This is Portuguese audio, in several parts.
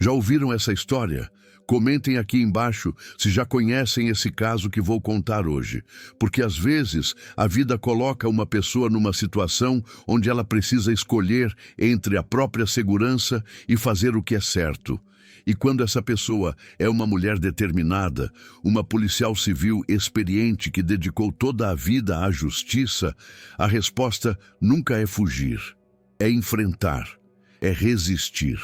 Já ouviram essa história? Comentem aqui embaixo se já conhecem esse caso que vou contar hoje, porque às vezes a vida coloca uma pessoa numa situação onde ela precisa escolher entre a própria segurança e fazer o que é certo. E quando essa pessoa é uma mulher determinada, uma policial civil experiente que dedicou toda a vida à justiça, a resposta nunca é fugir, é enfrentar, é resistir.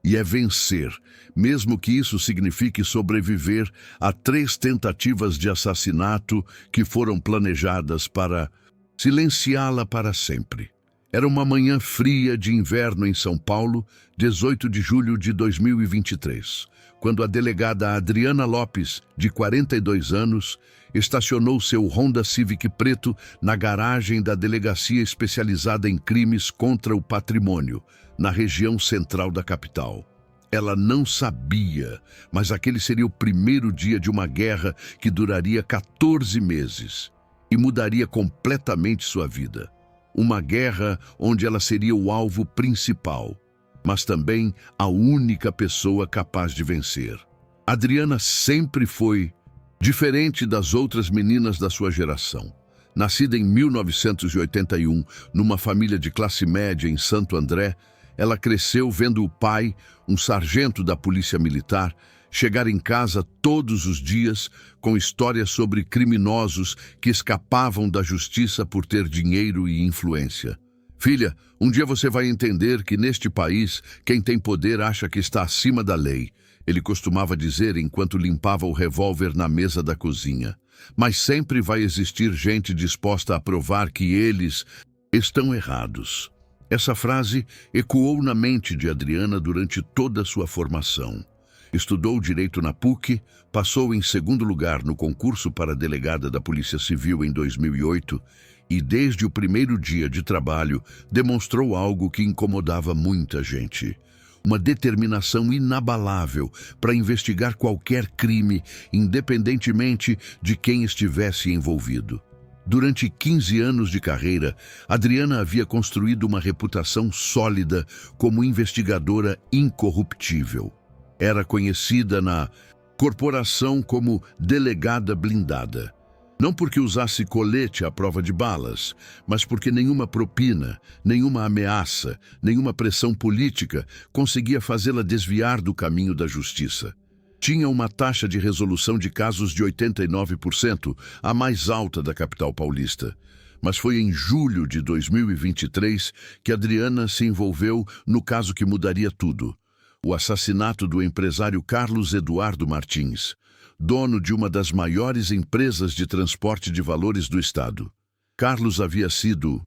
E é vencer, mesmo que isso signifique sobreviver a 3 tentativas de assassinato que foram planejadas para silenciá-la para sempre. Era uma manhã fria de inverno em São Paulo, 18 de julho de 2023, quando a delegada Adriana Lopes, de 42 anos, estacionou seu Honda Civic preto na garagem da Delegacia Especializada em Crimes contra o Patrimônio, na região central da capital. Ela não sabia, mas aquele seria o primeiro dia de uma guerra que duraria 14 meses e mudaria completamente sua vida. Uma guerra onde ela seria o alvo principal, mas também a única pessoa capaz de vencer. Adriana sempre foi diferente das outras meninas da sua geração. Nascida em 1981, numa família de classe média em Santo André, ela cresceu vendo o pai, um sargento da Polícia Militar, chegar em casa todos os dias com histórias sobre criminosos que escapavam da justiça por ter dinheiro e influência. Filha, um dia você vai entender que neste país, quem tem poder acha que está acima da lei. Ele costumava dizer enquanto limpava o revólver na mesa da cozinha. Mas sempre vai existir gente disposta a provar que eles estão errados. Essa frase ecoou na mente de Adriana durante toda a sua formação. Estudou Direito na PUC, passou em segundo lugar no concurso para delegada da Polícia Civil em 2008 e, desde o primeiro dia de trabalho, demonstrou algo que incomodava muita gente. Uma determinação inabalável para investigar qualquer crime, independentemente de quem estivesse envolvido. Durante 15 anos de carreira, Adriana havia construído uma reputação sólida como investigadora incorruptível. Era conhecida na corporação como delegada blindada. Não porque usasse colete à prova de balas, mas porque nenhuma propina, nenhuma ameaça, nenhuma pressão política conseguia fazê-la desviar do caminho da justiça. Tinha uma taxa de resolução de casos de 89%, a mais alta da capital paulista. Mas foi em julho de 2023 que Adriana se envolveu no caso que mudaria tudo: o assassinato do empresário Carlos Eduardo Martins, dono de uma das maiores empresas de transporte de valores do estado. Carlos havia sido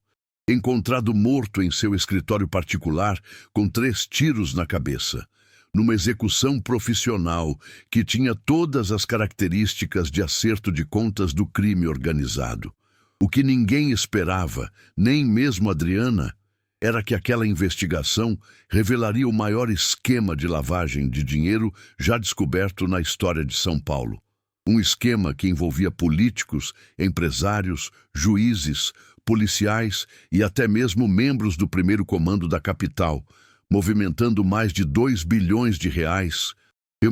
encontrado morto em seu escritório particular com 3 tiros na cabeça, numa execução profissional que tinha todas as características de acerto de contas do crime organizado. O que ninguém esperava, nem mesmo Adriana, era que aquela investigação revelaria o maior esquema de lavagem de dinheiro já descoberto na história de São Paulo. Um esquema que envolvia políticos, empresários, juízes, policiais e até mesmo membros do primeiro comando da capital, movimentando mais de 2 bilhões de reais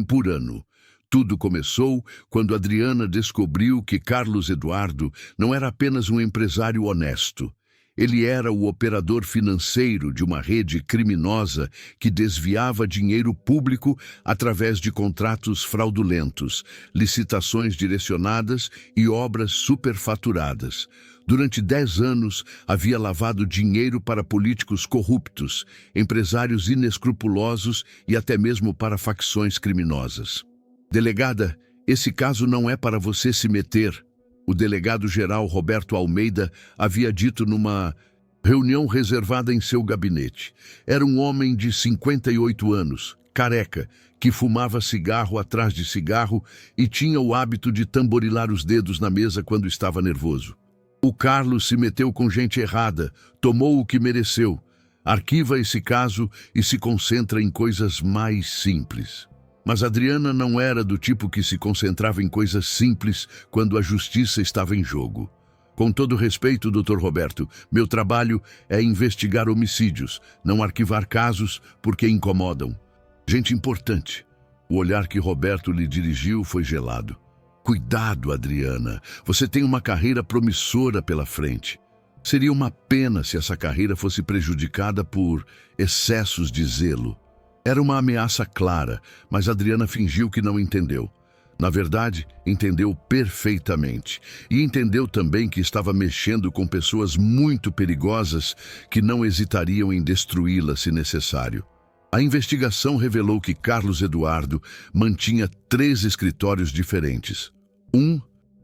por ano. Tudo começou quando Adriana descobriu que Carlos Eduardo não era apenas um empresário honesto. Ele era o operador financeiro de uma rede criminosa que desviava dinheiro público através de contratos fraudulentos, licitações direcionadas e obras superfaturadas. Durante 10 anos, havia lavado dinheiro para políticos corruptos, empresários inescrupulosos e até mesmo para facções criminosas. Delegada, esse caso não é para você se meter. O delegado-geral Roberto Almeida havia dito numa reunião reservada em seu gabinete. Era um homem de 58 anos, careca, que fumava cigarro atrás de cigarro e tinha o hábito de tamborilar os dedos na mesa quando estava nervoso. O Carlos se meteu com gente errada, tomou o que mereceu. Arquiva esse caso e se concentra em coisas mais simples. Mas Adriana não era do tipo que se concentrava em coisas simples quando a justiça estava em jogo. Com todo respeito, Dr. Roberto, meu trabalho é investigar homicídios, não arquivar casos porque incomodam. Gente importante. O olhar que Roberto lhe dirigiu foi gelado. Cuidado, Adriana. Você tem uma carreira promissora pela frente. Seria uma pena se essa carreira fosse prejudicada por excessos de zelo. Era uma ameaça clara, mas Adriana fingiu que não entendeu. Na verdade, entendeu perfeitamente. E entendeu também que estava mexendo com pessoas muito perigosas que não hesitariam em destruí-la se necessário. A investigação revelou que Carlos Eduardo mantinha 3 escritórios diferentes. Um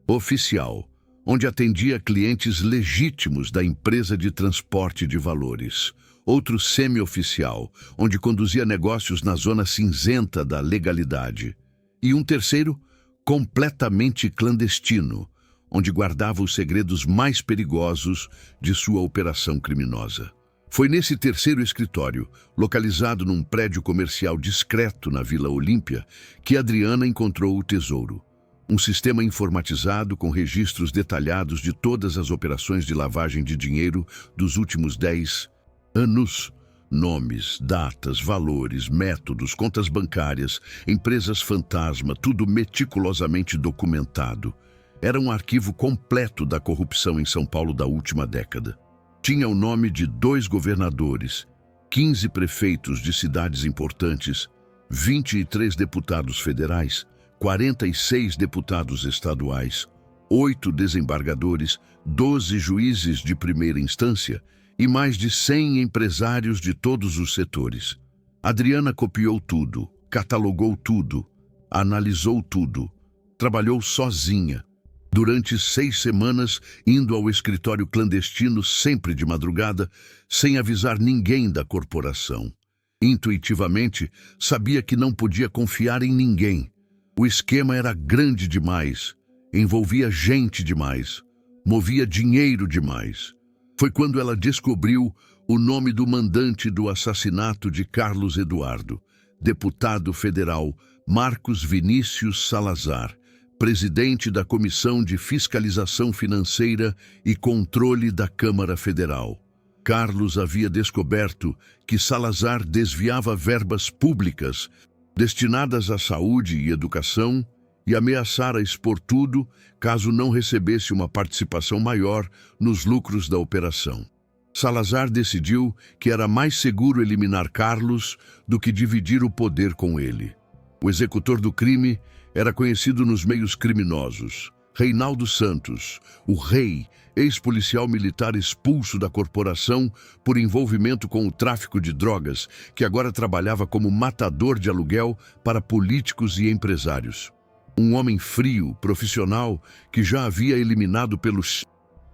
oficial, onde atendia clientes legítimos da empresa de transporte de valores. Outro semi-oficial, onde conduzia negócios na zona cinzenta da legalidade. E um terceiro, completamente clandestino, onde guardava os segredos mais perigosos de sua operação criminosa. Foi nesse terceiro escritório, localizado num prédio comercial discreto na Vila Olímpia, que Adriana encontrou o tesouro. Um sistema informatizado com registros detalhados de todas as operações de lavagem de dinheiro dos últimos 10 anos. Nomes, datas, valores, métodos, contas bancárias, empresas fantasma, tudo meticulosamente documentado. Era um arquivo completo da corrupção em São Paulo da última década. Tinha o nome de 2 governadores, 15 prefeitos de cidades importantes, 23 deputados federais, 46 deputados estaduais, 8 desembargadores, 12 juízes de primeira instância e mais de 100 empresários de todos os setores. Adriana copiou tudo, catalogou tudo, analisou tudo, trabalhou sozinha. Durante 6 semanas, indo ao escritório clandestino sempre de madrugada, sem avisar ninguém da corporação. Intuitivamente, sabia que não podia confiar em ninguém. O esquema era grande demais, envolvia gente demais, movia dinheiro demais. Foi quando ela descobriu o nome do mandante do assassinato de Carlos Eduardo, deputado federal Marcos Vinícius Salazar, presidente da Comissão de Fiscalização Financeira e Controle da Câmara Federal. Carlos havia descoberto que Salazar desviava verbas públicas destinadas à saúde e educação e ameaçara expor tudo caso não recebesse uma participação maior nos lucros da operação. Salazar decidiu que era mais seguro eliminar Carlos do que dividir o poder com ele. O executor do crime era conhecido nos meios criminosos. Reinaldo Santos, o Rei, ex-policial militar expulso da corporação por envolvimento com o tráfico de drogas, que agora trabalhava como matador de aluguel para políticos e empresários. Um homem frio, profissional, que já havia eliminado pelos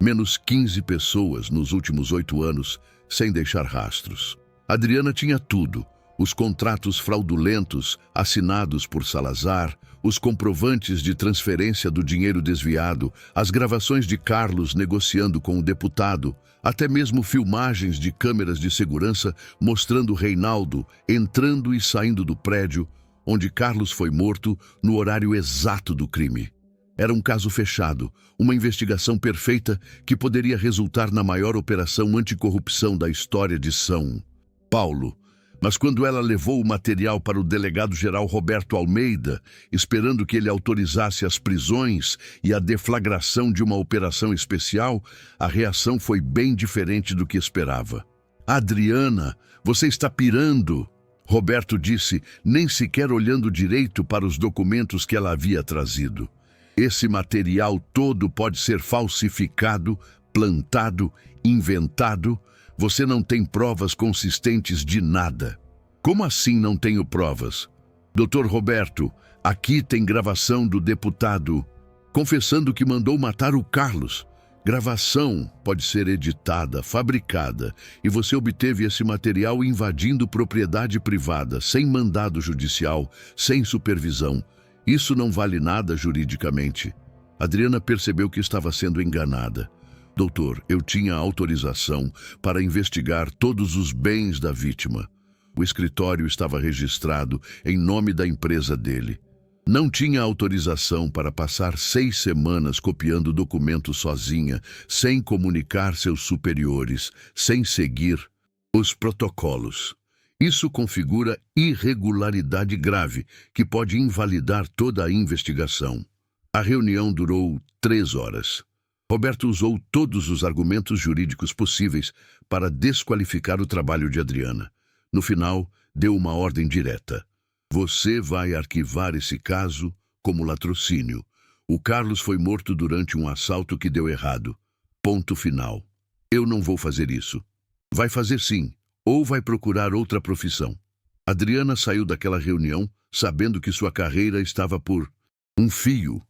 menos 15 pessoas nos últimos 8 anos, sem deixar rastros. Adriana tinha tudo: os contratos fraudulentos assinados por Salazar, os comprovantes de transferência do dinheiro desviado, as gravações de Carlos negociando com o deputado, até mesmo filmagens de câmeras de segurança mostrando Reinaldo entrando e saindo do prédio onde Carlos foi morto no horário exato do crime. Era um caso fechado, uma investigação perfeita que poderia resultar na maior operação anticorrupção da história de São Paulo. Mas quando ela levou o material para o delegado-geral Roberto Almeida, esperando que ele autorizasse as prisões e a deflagração de uma operação especial, a reação foi bem diferente do que esperava. "Adriana, você está pirando", Roberto disse, nem sequer olhando direito para os documentos que ela havia trazido. "Esse material todo pode ser falsificado, plantado, inventado. Você não tem provas consistentes de nada." "Como assim não tenho provas?" "Doutor Roberto, aqui tem gravação do deputado confessando que mandou matar o Carlos. Gravação pode ser editada, fabricada, e você obteve esse material invadindo propriedade privada, sem mandado judicial, sem supervisão. Isso não vale nada juridicamente." Adriana percebeu que estava sendo enganada. "Doutor, eu tinha autorização para investigar todos os bens da vítima. O escritório estava registrado em nome da empresa dele. Não tinha autorização para passar 6 semanas copiando documentos sozinha, sem comunicar seus superiores, sem seguir os protocolos. Isso configura irregularidade grave, que pode invalidar toda a investigação. A reunião durou 3 horas. Roberto usou todos os argumentos jurídicos possíveis para desqualificar o trabalho de Adriana. No final, deu uma ordem direta. Você vai arquivar esse caso como latrocínio. O Carlos foi morto durante um assalto que deu errado. Ponto final. Eu não vou fazer isso. Vai fazer sim, ou vai procurar outra profissão. Adriana saiu daquela reunião sabendo que sua carreira estava por um fio,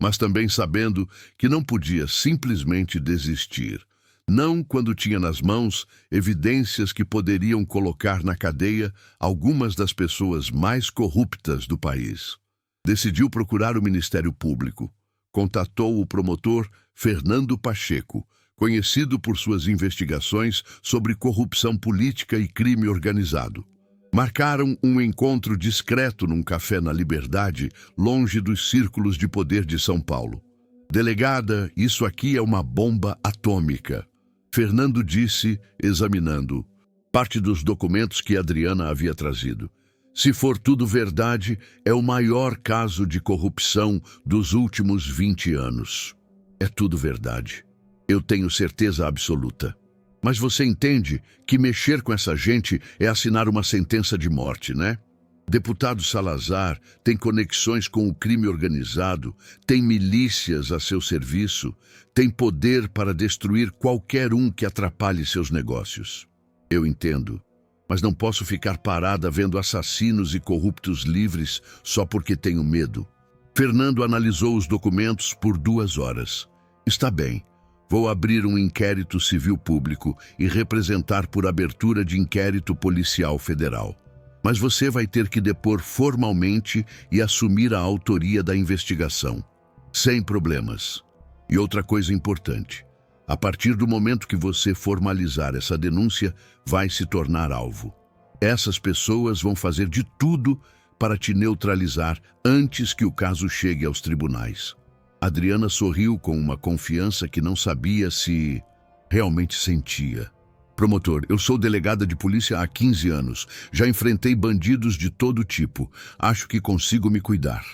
mas também sabendo que não podia simplesmente desistir. Não quando tinha nas mãos evidências que poderiam colocar na cadeia algumas das pessoas mais corruptas do país. Decidiu procurar o Ministério Público. Contatou o promotor Fernando Pacheco, conhecido por suas investigações sobre corrupção política e crime organizado. Marcaram um encontro discreto num café na Liberdade, longe dos círculos de poder de São Paulo. Delegada, isso aqui é uma bomba atômica. Fernando disse, examinando parte dos documentos que Adriana havia trazido. Se for tudo verdade, é o maior caso de corrupção dos últimos 20 anos. É tudo verdade. Eu tenho certeza absoluta. Mas você entende que mexer com essa gente é assinar uma sentença de morte, né? Deputado Salazar tem conexões com o crime organizado, tem milícias a seu serviço, tem poder para destruir qualquer um que atrapalhe seus negócios. Eu entendo, mas não posso ficar parada vendo assassinos e corruptos livres só porque tenho medo. Fernando analisou os documentos por 2 horas. Está bem. Vou abrir um inquérito civil público e representar por abertura de inquérito policial federal. Mas você vai ter que depor formalmente e assumir a autoria da investigação. Sem problemas. E outra coisa importante. A partir do momento que você formalizar essa denúncia, vai se tornar alvo. Essas pessoas vão fazer de tudo para te neutralizar antes que o caso chegue aos tribunais. Adriana sorriu com uma confiança que não sabia se realmente sentia. Promotor, eu sou delegada de polícia há 15 anos. Já enfrentei bandidos de todo tipo. Acho que consigo me cuidar.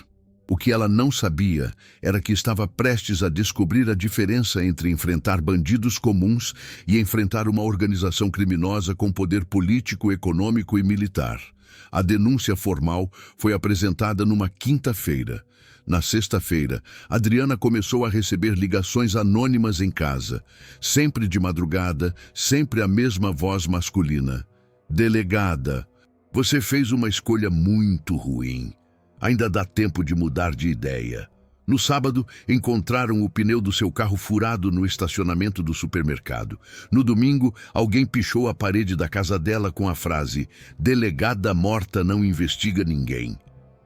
O que ela não sabia era que estava prestes a descobrir a diferença entre enfrentar bandidos comuns e enfrentar uma organização criminosa com poder político, econômico e militar. A denúncia formal foi apresentada numa quinta-feira. Na sexta-feira, Adriana começou a receber ligações anônimas em casa. Sempre de madrugada, sempre a mesma voz masculina. Delegada, você fez uma escolha muito ruim. Ainda dá tempo de mudar de ideia. No sábado, encontraram o pneu do seu carro furado no estacionamento do supermercado. No domingo, alguém pichou a parede da casa dela com a frase: "Delegada morta não investiga ninguém".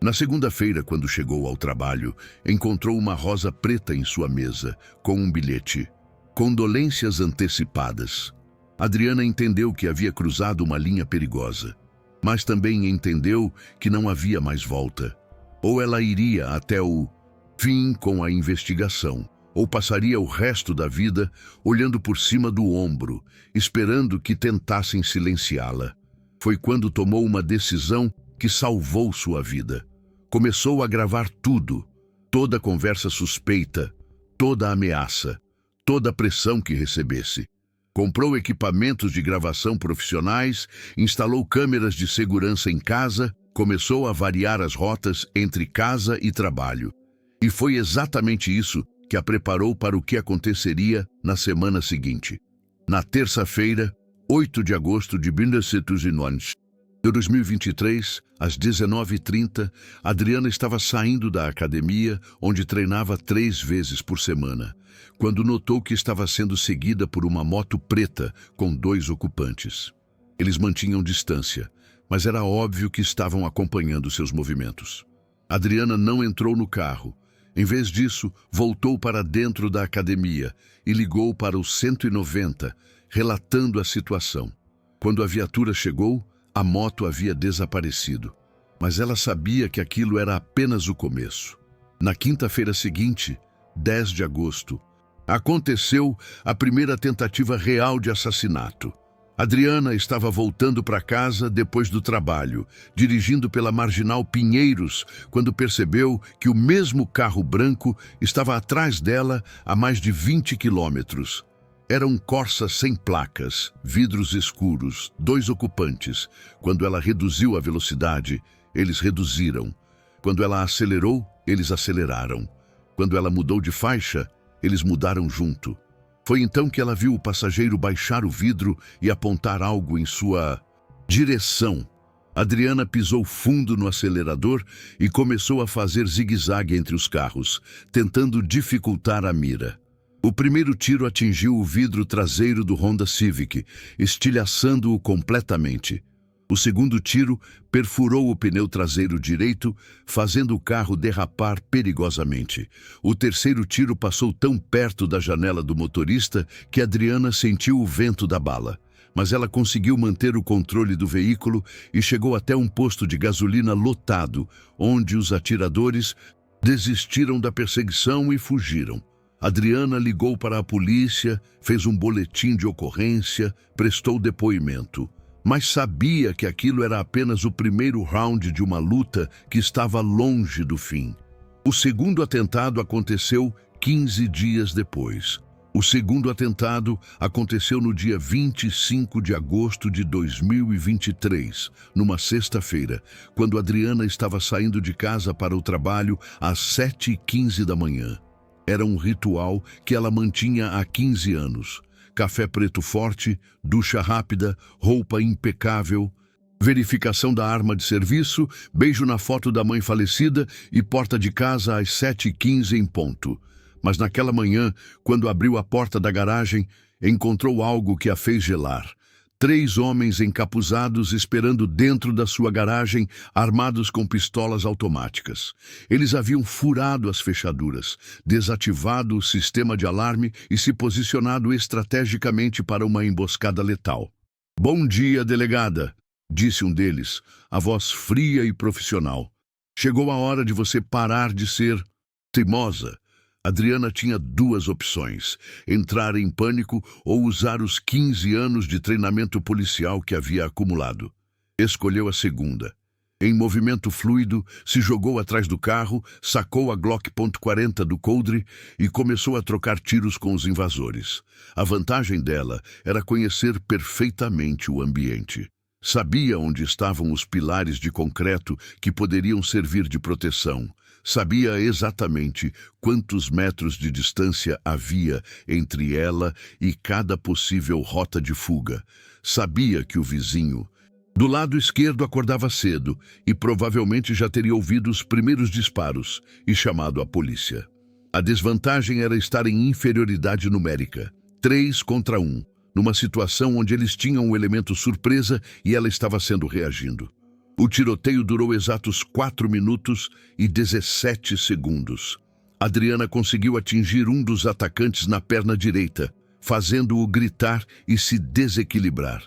Na segunda-feira, quando chegou ao trabalho, encontrou uma rosa preta em sua mesa, com um bilhete: "Condolências antecipadas". Adriana entendeu que havia cruzado uma linha perigosa, mas também entendeu que não havia mais volta. Ou ela iria até o fim com a investigação, ou passaria o resto da vida olhando por cima do ombro, esperando que tentassem silenciá-la. Foi quando tomou uma decisão que salvou sua vida. Começou a gravar tudo, toda conversa suspeita, toda ameaça, toda pressão que recebesse. Comprou equipamentos de gravação profissionais, instalou câmeras de segurança em casa, começou a variar as rotas entre casa e trabalho. E foi exatamente isso que a preparou para o que aconteceria na semana seguinte. Na terça-feira, 8 de agosto de 1909, de 2023, às 19h30, Adriana estava saindo da academia, onde treinava 3 vezes por semana, quando notou que estava sendo seguida por uma moto preta com 2 ocupantes. Eles mantinham distância, mas era óbvio que estavam acompanhando seus movimentos. Adriana não entrou no carro. Em vez disso, voltou para dentro da academia e ligou para o 190, relatando a situação. Quando a viatura chegou, a moto havia desaparecido, mas ela sabia que aquilo era apenas o começo. Na quinta-feira seguinte, 10 de agosto, aconteceu a primeira tentativa real de assassinato. Adriana estava voltando para casa depois do trabalho, dirigindo pela Marginal Pinheiros, quando percebeu que o mesmo carro branco estava atrás dela a mais de 20 quilômetros. Era um Corsa sem placas, vidros escuros, 2 ocupantes. Quando ela reduziu a velocidade, eles reduziram. Quando ela acelerou, eles aceleraram. Quando ela mudou de faixa, eles mudaram junto. Foi então que ela viu o passageiro baixar o vidro e apontar algo em sua direção. Adriana pisou fundo no acelerador e começou a fazer zigue-zague entre os carros, tentando dificultar a mira. O primeiro tiro atingiu o vidro traseiro do Honda Civic, estilhaçando-o completamente. O segundo tiro perfurou o pneu traseiro direito, fazendo o carro derrapar perigosamente. O terceiro tiro passou tão perto da janela do motorista que Adriana sentiu o vento da bala. Mas ela conseguiu manter o controle do veículo e chegou até um posto de gasolina lotado, onde os atiradores desistiram da perseguição e fugiram. Adriana ligou para a polícia, fez um boletim de ocorrência, prestou depoimento. Mas sabia que aquilo era apenas o primeiro round de uma luta que estava longe do fim. O segundo atentado aconteceu 15 dias depois. O segundo atentado aconteceu no dia 25 de agosto de 2023, numa sexta-feira, quando Adriana estava saindo de casa para o trabalho às 7h15 da manhã. Era um ritual que ela mantinha há 15 anos. Café preto forte, ducha rápida, roupa impecável, verificação da arma de serviço, beijo na foto da mãe falecida e porta de casa às 7h15 em ponto. Mas naquela manhã, quando abriu a porta da garagem, encontrou algo que a fez gelar. 3 homens encapuzados esperando dentro da sua garagem, armados com pistolas automáticas. Eles haviam furado as fechaduras, desativado o sistema de alarme e se posicionado estrategicamente para uma emboscada letal. "Bom dia, delegada", disse um deles, a voz fria e profissional. "Chegou a hora de você parar de ser teimosa." Adriana tinha 2 opções: entrar em pânico ou usar os 15 anos de treinamento policial que havia acumulado. Escolheu a segunda. Em movimento fluido, se jogou atrás do carro, sacou a Glock .40 do coldre e começou a trocar tiros com os invasores. A vantagem dela era conhecer perfeitamente o ambiente. Sabia onde estavam os pilares de concreto que poderiam servir de proteção. Sabia exatamente quantos metros de distância havia entre ela e cada possível rota de fuga. Sabia que o vizinho do lado esquerdo acordava cedo e provavelmente já teria ouvido os primeiros disparos e chamado a polícia. A desvantagem era estar em inferioridade numérica, 3 contra 1, numa situação onde eles tinham um elemento surpresa e ela estava sendo reagindo. O tiroteio durou exatos 4 minutos e 17 segundos. Adriana conseguiu atingir um dos atacantes na perna direita, fazendo-o gritar e se desequilibrar.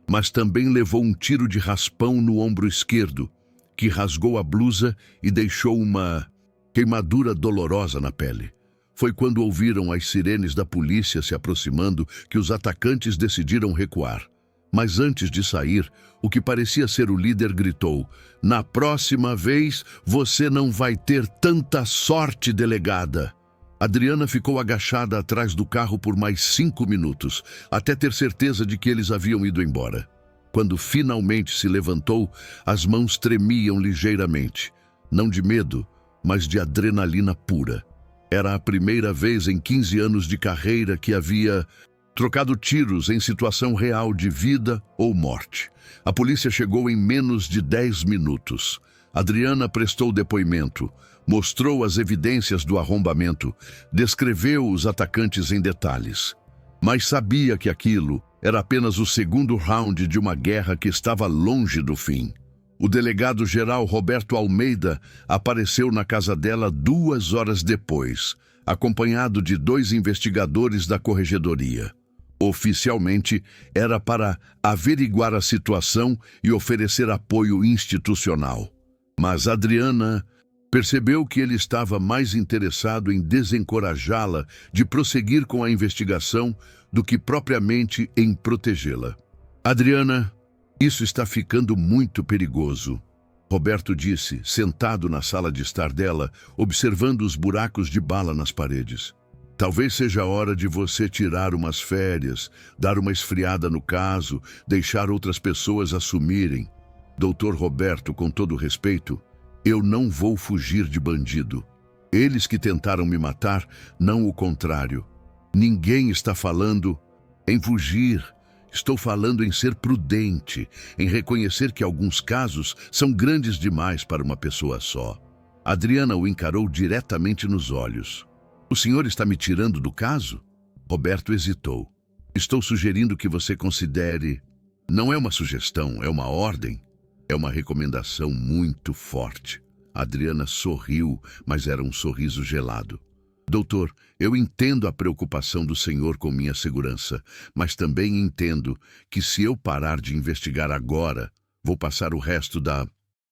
Mas também levou um tiro de raspão no ombro esquerdo, que rasgou a blusa e deixou uma queimadura dolorosa na pele. Foi quando ouviram as sirenes da polícia se aproximando que os atacantes decidiram recuar. Mas antes de sair, o que parecia ser o líder gritou: "Na próxima vez, você não vai ter tanta sorte, delegada." Adriana ficou agachada atrás do carro por mais 5 minutos, até ter certeza de que eles haviam ido embora. Quando finalmente se levantou, as mãos tremiam ligeiramente, não de medo, mas de adrenalina pura. Era a primeira vez em 15 anos de carreira que havia trocado tiros em situação real de vida ou morte. A polícia chegou em menos de 10 minutos. Adriana prestou depoimento, mostrou as evidências do arrombamento, descreveu os atacantes em detalhes. Mas sabia que aquilo era apenas o segundo round de uma guerra que estava longe do fim. O delegado-geral Roberto Almeida apareceu na casa dela 2 horas depois, acompanhado de 2 investigadores da corregedoria. Oficialmente, era para averiguar a situação e oferecer apoio institucional. Mas Adriana percebeu que ele estava mais interessado em desencorajá-la de prosseguir com a investigação do que propriamente em protegê-la. Adriana, isso está ficando muito perigoso. Roberto disse, sentado na sala de estar dela, observando os buracos de bala nas paredes. Talvez seja a hora de você tirar umas férias, dar uma esfriada no caso, deixar outras pessoas assumirem. Doutor Roberto, com todo respeito, eu não vou fugir de bandido. Eles que tentaram me matar, não o contrário. Ninguém está falando em fugir. Estou falando em ser prudente, em reconhecer que alguns casos são grandes demais para uma pessoa só. Adriana o encarou diretamente nos olhos. O senhor está me tirando do caso? Roberto hesitou. Estou sugerindo que você considere... Não é uma sugestão, é uma ordem. É uma recomendação muito forte. Adriana sorriu, mas era um sorriso gelado. Doutor, eu entendo a preocupação do senhor com minha segurança, mas também entendo que se eu parar de investigar agora, vou passar o resto da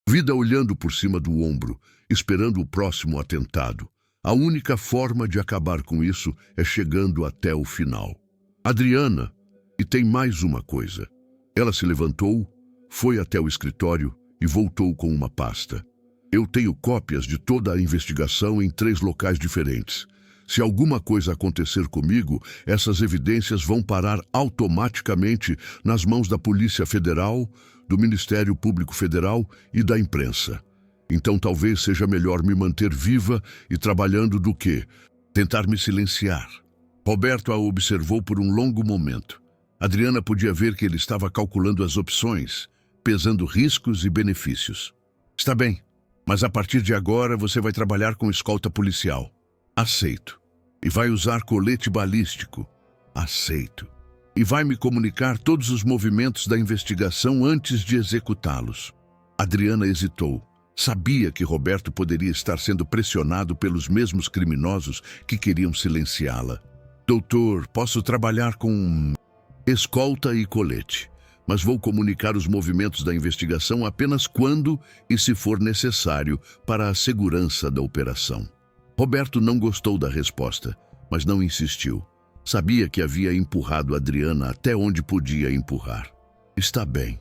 vida olhando por cima do ombro, esperando o próximo atentado. A única forma de acabar com isso é chegando até o final. Adriana, e tem mais uma coisa. Ela se levantou, foi até o escritório e voltou com uma pasta. Eu tenho cópias de toda a investigação em 3 locais diferentes. Se alguma coisa acontecer comigo, essas evidências vão parar automaticamente nas mãos da Polícia Federal, do Ministério Público Federal e da imprensa. Então talvez seja melhor me manter viva e trabalhando do que tentar me silenciar. Roberto a observou por um longo momento. Adriana podia ver que ele estava calculando as opções, pesando riscos e benefícios. Está bem, mas a partir de agora você vai trabalhar com escolta policial. Aceito. E vai usar colete balístico. Aceito. E vai me comunicar todos os movimentos da investigação antes de executá-los. Adriana hesitou. Sabia que Roberto poderia estar sendo pressionado pelos mesmos criminosos que queriam silenciá-la. Doutor, posso trabalhar com escolta e colete, mas vou comunicar os movimentos da investigação apenas quando e se for necessário para a segurança da operação. Roberto não gostou da resposta, mas não insistiu. Sabia que havia empurrado Adriana até onde podia empurrar. Está bem.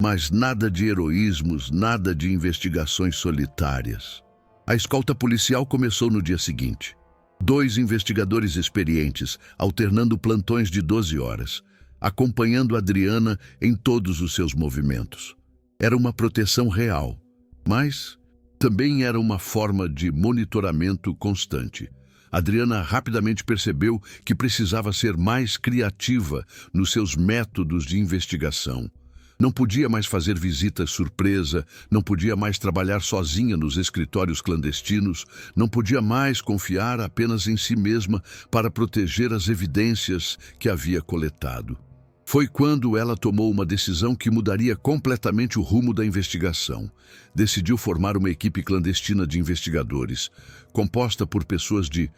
Mas nada de heroísmos, nada de investigações solitárias. A escolta policial começou no dia seguinte. 2 investigadores experientes, alternando plantões de 12 horas, acompanhando Adriana em todos os seus movimentos. Era uma proteção real, mas também era uma forma de monitoramento constante. Adriana rapidamente percebeu que precisava ser mais criativa nos seus métodos de investigação. Não podia mais fazer visitas surpresa, não podia mais trabalhar sozinha nos escritórios clandestinos, não podia mais confiar apenas em si mesma para proteger as evidências que havia coletado. Foi quando ela tomou uma decisão que mudaria completamente o rumo da investigação. Decidiu formar uma equipe clandestina de investigadores, composta por pessoas de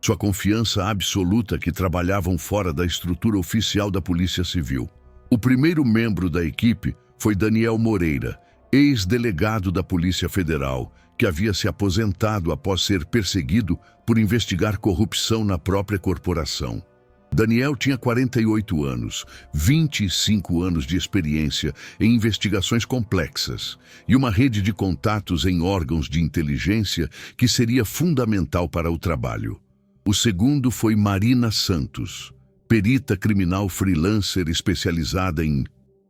sua confiança absoluta que trabalhavam fora da estrutura oficial da Polícia Civil. O primeiro membro da equipe foi Daniel Moreira, ex-delegado da Polícia Federal, que havia se aposentado após ser perseguido por investigar corrupção na própria corporação. Daniel tinha 48 anos, 25 anos de experiência em investigações complexas e uma rede de contatos em órgãos de inteligência que seria fundamental para o trabalho. O segundo foi Marina Santos, perita criminal freelancer especializada em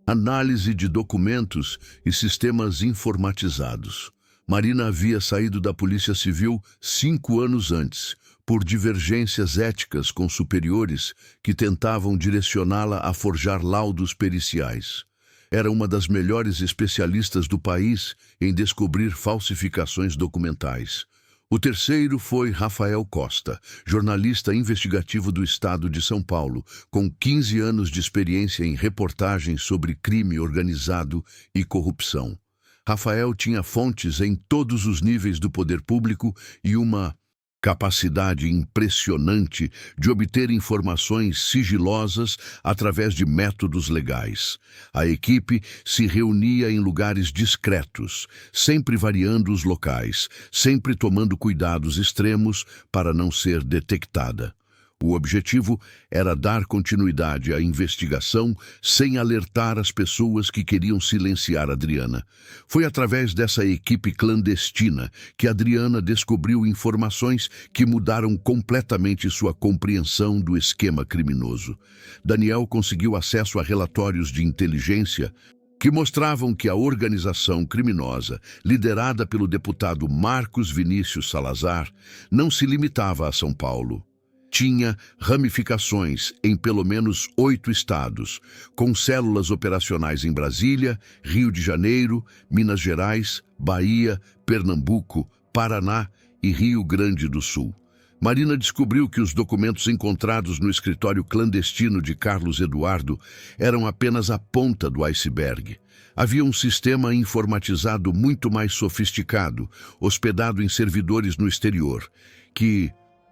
análise de documentos e sistemas informatizados. Marina havia saído da Polícia Civil 5 anos antes, por divergências éticas com superiores que tentavam direcioná-la a forjar laudos periciais. Era uma das melhores especialistas do país em descobrir falsificações documentais. O terceiro foi Rafael Costa, jornalista investigativo do estado de São Paulo, com 15 anos de experiência em reportagens sobre crime organizado e corrupção. Rafael tinha fontes em todos os níveis do poder público e uma capacidade impressionante de obter informações sigilosas através de métodos legais. A equipe se reunia em lugares discretos, sempre variando os locais, sempre tomando cuidados extremos para não ser detectada. O objetivo era dar continuidade à investigação sem alertar as pessoas que queriam silenciar Adriana. Foi através dessa equipe clandestina que Adriana descobriu informações que mudaram completamente sua compreensão do esquema criminoso. Daniel conseguiu acesso a relatórios de inteligência que mostravam que a organização criminosa, liderada pelo deputado Marcos Vinícius Salazar, não se limitava a São Paulo. Tinha ramificações em pelo menos 8 estados, com células operacionais em Brasília, Rio de Janeiro, Minas Gerais, Bahia, Pernambuco, Paraná e Rio Grande do Sul. Marina descobriu que os documentos encontrados no escritório clandestino de Carlos Eduardo eram apenas a ponta do iceberg. Havia um sistema informatizado muito mais sofisticado, hospedado em servidores no exterior, que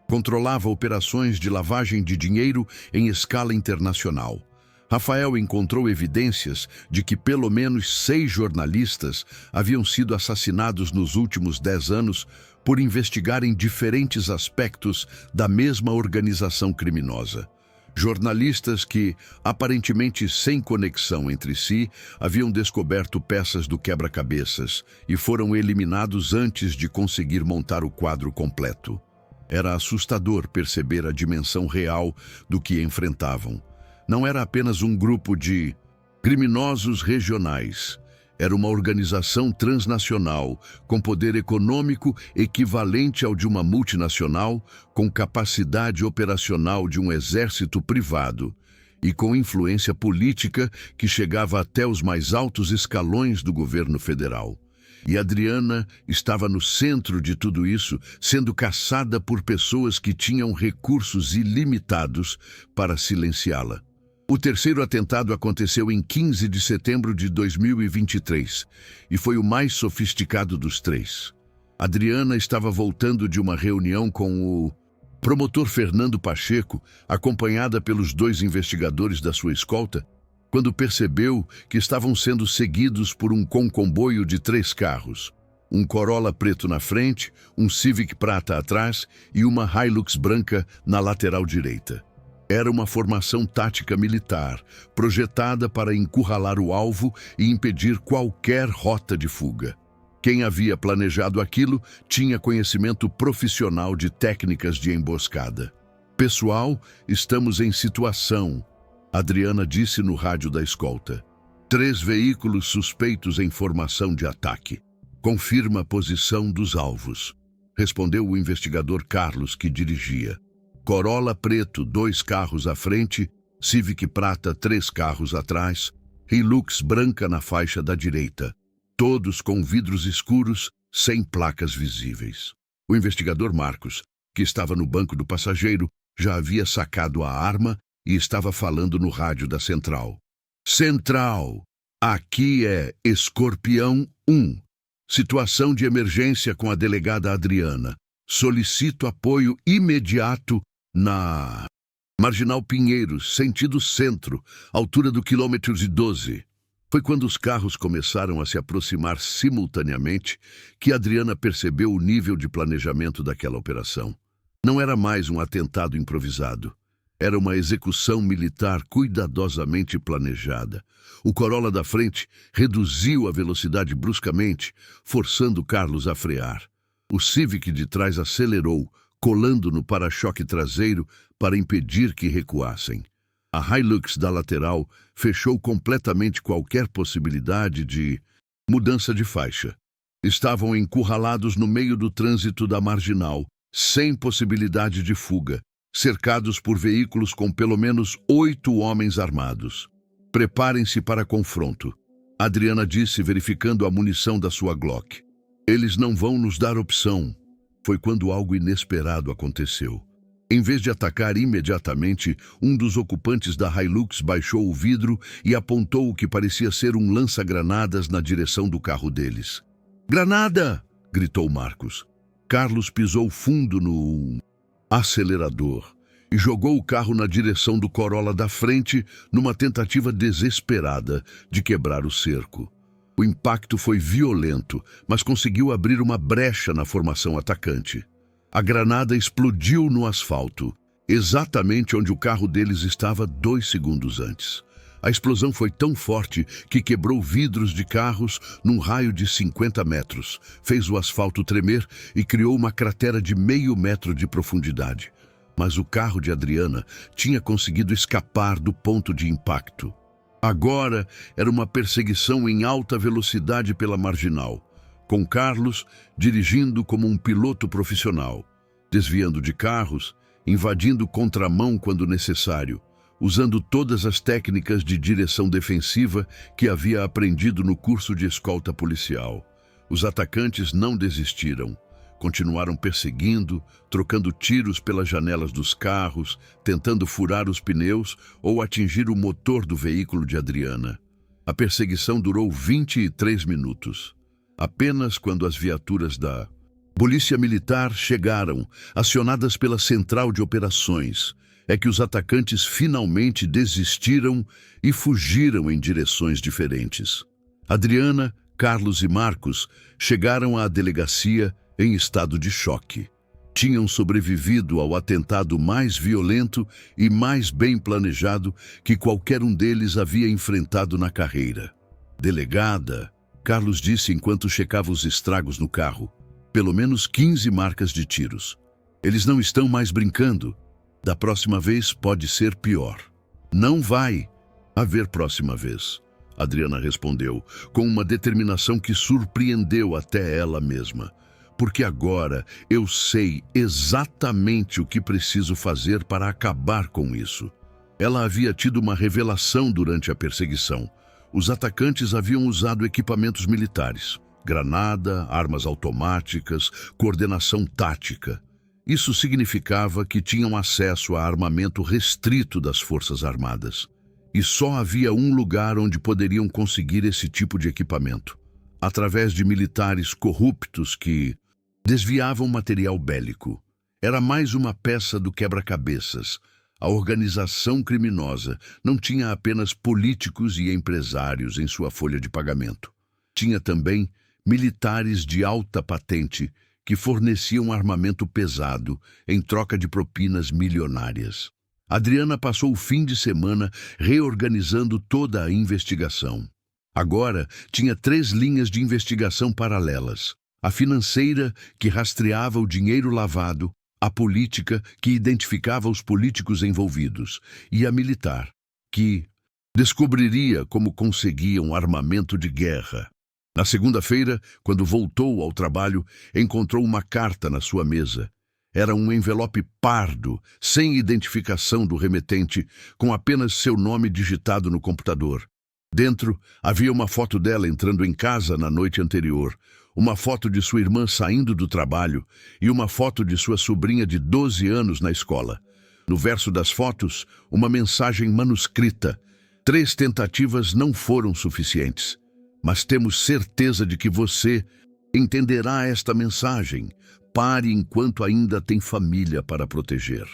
controlava operações de lavagem de dinheiro em escala internacional. Rafael encontrou evidências de que pelo menos 6 jornalistas haviam sido assassinados nos últimos 10 anos por investigarem diferentes aspectos da mesma organização criminosa. Jornalistas que, aparentemente sem conexão entre si, haviam descoberto peças do quebra-cabeças e foram eliminados antes de conseguir montar o quadro completo. Era assustador perceber a dimensão real do que enfrentavam. Não era apenas um grupo de criminosos regionais. Era uma organização transnacional, com poder econômico equivalente ao de uma multinacional, com capacidade operacional de um exército privado e com influência política que chegava até os mais altos escalões do governo federal. E Adriana estava no centro de tudo isso, sendo caçada por pessoas que tinham recursos ilimitados para silenciá-la. O terceiro atentado aconteceu em 15 de setembro de 2023 e foi o mais sofisticado dos 3. Adriana estava voltando de uma reunião com o promotor Fernando Pacheco, acompanhada pelos 2 investigadores da sua escolta, quando percebeu que estavam sendo seguidos por um comboio de 3 carros. Um Corolla preto na frente, um Civic prata atrás e uma Hilux branca na lateral direita. Era uma formação tática militar, projetada para encurralar o alvo e impedir qualquer rota de fuga. Quem havia planejado aquilo tinha conhecimento profissional de técnicas de emboscada. "Pessoal, estamos em situação", Adriana disse no rádio da escolta. 3 veículos suspeitos em formação de ataque. "Confirma a posição dos alvos", respondeu o investigador Carlos, que dirigia. Corolla preto, 2 carros à frente, Civic prata, 3 carros atrás, Hilux branca na faixa da direita. Todos com vidros escuros, sem placas visíveis. O investigador Marcos, que estava no banco do passageiro, já havia sacado a arma e estava falando no rádio da central. "Central, aqui é Escorpião 1. Situação de emergência com a delegada Adriana. Solicito apoio imediato na Marginal Pinheiros, sentido centro, altura do quilômetro 12. Foi quando os carros começaram a se aproximar simultaneamente que Adriana percebeu o nível de planejamento daquela operação. Não era mais um atentado improvisado. Era uma execução militar cuidadosamente planejada. O Corolla da frente reduziu a velocidade bruscamente, forçando Carlos a frear. O Civic de trás acelerou, colando no para-choque traseiro para impedir que recuassem. A Hilux da lateral fechou completamente qualquer possibilidade de mudança de faixa. Estavam encurralados no meio do trânsito da marginal, sem possibilidade de fuga, cercados por veículos com pelo menos 8 homens armados. "Preparem-se para confronto", Adriana disse, verificando a munição da sua Glock. "Eles não vão nos dar opção." Foi quando algo inesperado aconteceu. Em vez de atacar imediatamente, um dos ocupantes da Hilux baixou o vidro e apontou o que parecia ser um lança-granadas na direção do carro deles. "Granada!" gritou Marcos. Carlos pisou fundo no acelerador e jogou o carro na direção do Corolla da frente numa tentativa desesperada de quebrar o cerco. O impacto foi violento, mas conseguiu abrir uma brecha na formação atacante. A granada explodiu no asfalto, exatamente onde o carro deles estava 2 segundos antes. A explosão foi tão forte que quebrou vidros de carros num raio de 50 metros, fez o asfalto tremer e criou uma cratera de meio metro de profundidade. Mas o carro de Adriana tinha conseguido escapar do ponto de impacto. Agora era uma perseguição em alta velocidade pela marginal, com Carlos dirigindo como um piloto profissional, desviando de carros, invadindo contramão quando necessário, usando todas as técnicas de direção defensiva que havia aprendido no curso de escolta policial. Os atacantes não desistiram. Continuaram perseguindo, trocando tiros pelas janelas dos carros, tentando furar os pneus ou atingir o motor do veículo de Adriana. A perseguição durou 23 minutos. Apenas quando as viaturas da Polícia Militar chegaram, acionadas pela Central de Operações, é que os atacantes finalmente desistiram e fugiram em direções diferentes. Adriana, Carlos e Marcos chegaram à delegacia em estado de choque. Tinham sobrevivido ao atentado mais violento e mais bem planejado que qualquer um deles havia enfrentado na carreira. Delegada, Carlos disse enquanto checava os estragos no carro. Pelo menos 15 marcas de tiros. Eles não estão mais brincando. Da próxima vez pode ser pior. Não vai haver próxima vez, Adriana respondeu, com uma determinação que surpreendeu até ela mesma. Porque agora eu sei exatamente o que preciso fazer para acabar com isso. Ela havia tido uma revelação durante a perseguição. Os atacantes haviam usado equipamentos militares, granada, armas automáticas, coordenação tática. Isso significava que tinham acesso a armamento restrito das Forças Armadas. E só havia um lugar onde poderiam conseguir esse tipo de equipamento: através de militares corruptos que desviavam material bélico. Era mais uma peça do quebra-cabeças. A organização criminosa não tinha apenas políticos e empresários em sua folha de pagamento. Tinha também militares de alta patente que forneciam armamento pesado em troca de propinas milionárias. Adriana passou o fim de semana reorganizando toda a investigação. Agora tinha 3 linhas de investigação paralelas: a financeira, que rastreava o dinheiro lavado, a política, que identificava os políticos envolvidos, e a militar, que descobriria como conseguiam armamento de guerra. Na segunda-feira, quando voltou ao trabalho, encontrou uma carta na sua mesa. Era um envelope pardo, sem identificação do remetente, com apenas seu nome digitado no computador. Dentro, havia uma foto dela entrando em casa na noite anterior, uma foto de sua irmã saindo do trabalho e uma foto de sua sobrinha de 12 anos na escola. No verso das fotos, uma mensagem manuscrita: 3 tentativas não foram suficientes. Mas temos certeza de que você entenderá esta mensagem. Pare enquanto ainda tem família para proteger.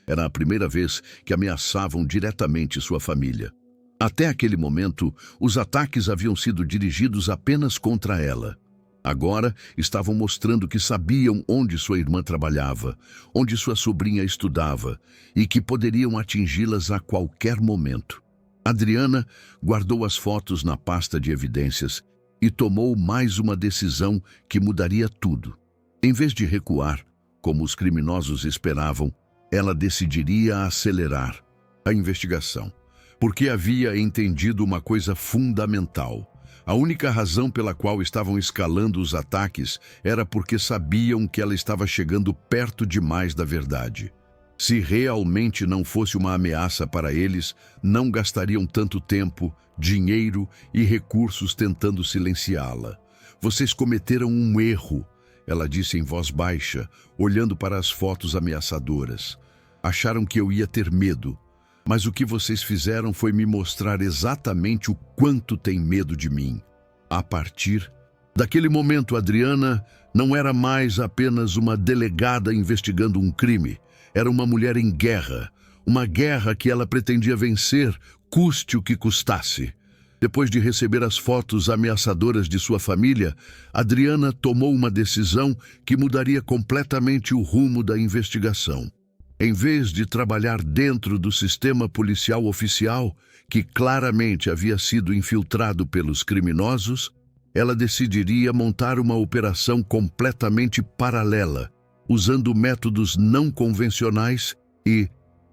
Era a primeira vez que ameaçavam diretamente sua família. Até aquele momento, os ataques haviam sido dirigidos apenas contra ela. Agora, estavam mostrando que sabiam onde sua irmã trabalhava, onde sua sobrinha estudava e que poderiam atingi-las a qualquer momento. Adriana guardou as fotos na pasta de evidências e tomou mais uma decisão que mudaria tudo. Em vez de recuar, como os criminosos esperavam, ela decidiria acelerar a investigação, porque havia entendido uma coisa fundamental. A única razão pela qual estavam escalando os ataques era porque sabiam que ela estava chegando perto demais da verdade. Se realmente não fosse uma ameaça para eles, não gastariam tanto tempo, dinheiro e recursos tentando silenciá-la. Vocês cometeram um erro, ela disse em voz baixa, olhando para as fotos ameaçadoras. Acharam que eu ia ter medo, mas o que vocês fizeram foi me mostrar exatamente o quanto têm medo de mim. A partir daquele momento, Adriana não era mais apenas uma delegada investigando um crime. Era uma mulher em guerra, uma guerra que ela pretendia vencer, custe o que custasse. Depois de receber as fotos ameaçadoras de sua família, Adriana tomou uma decisão que mudaria completamente o rumo da investigação. Em vez de trabalhar dentro do sistema policial oficial, que claramente havia sido infiltrado pelos criminosos, ela decidiria montar uma operação completamente paralela, usando métodos não convencionais e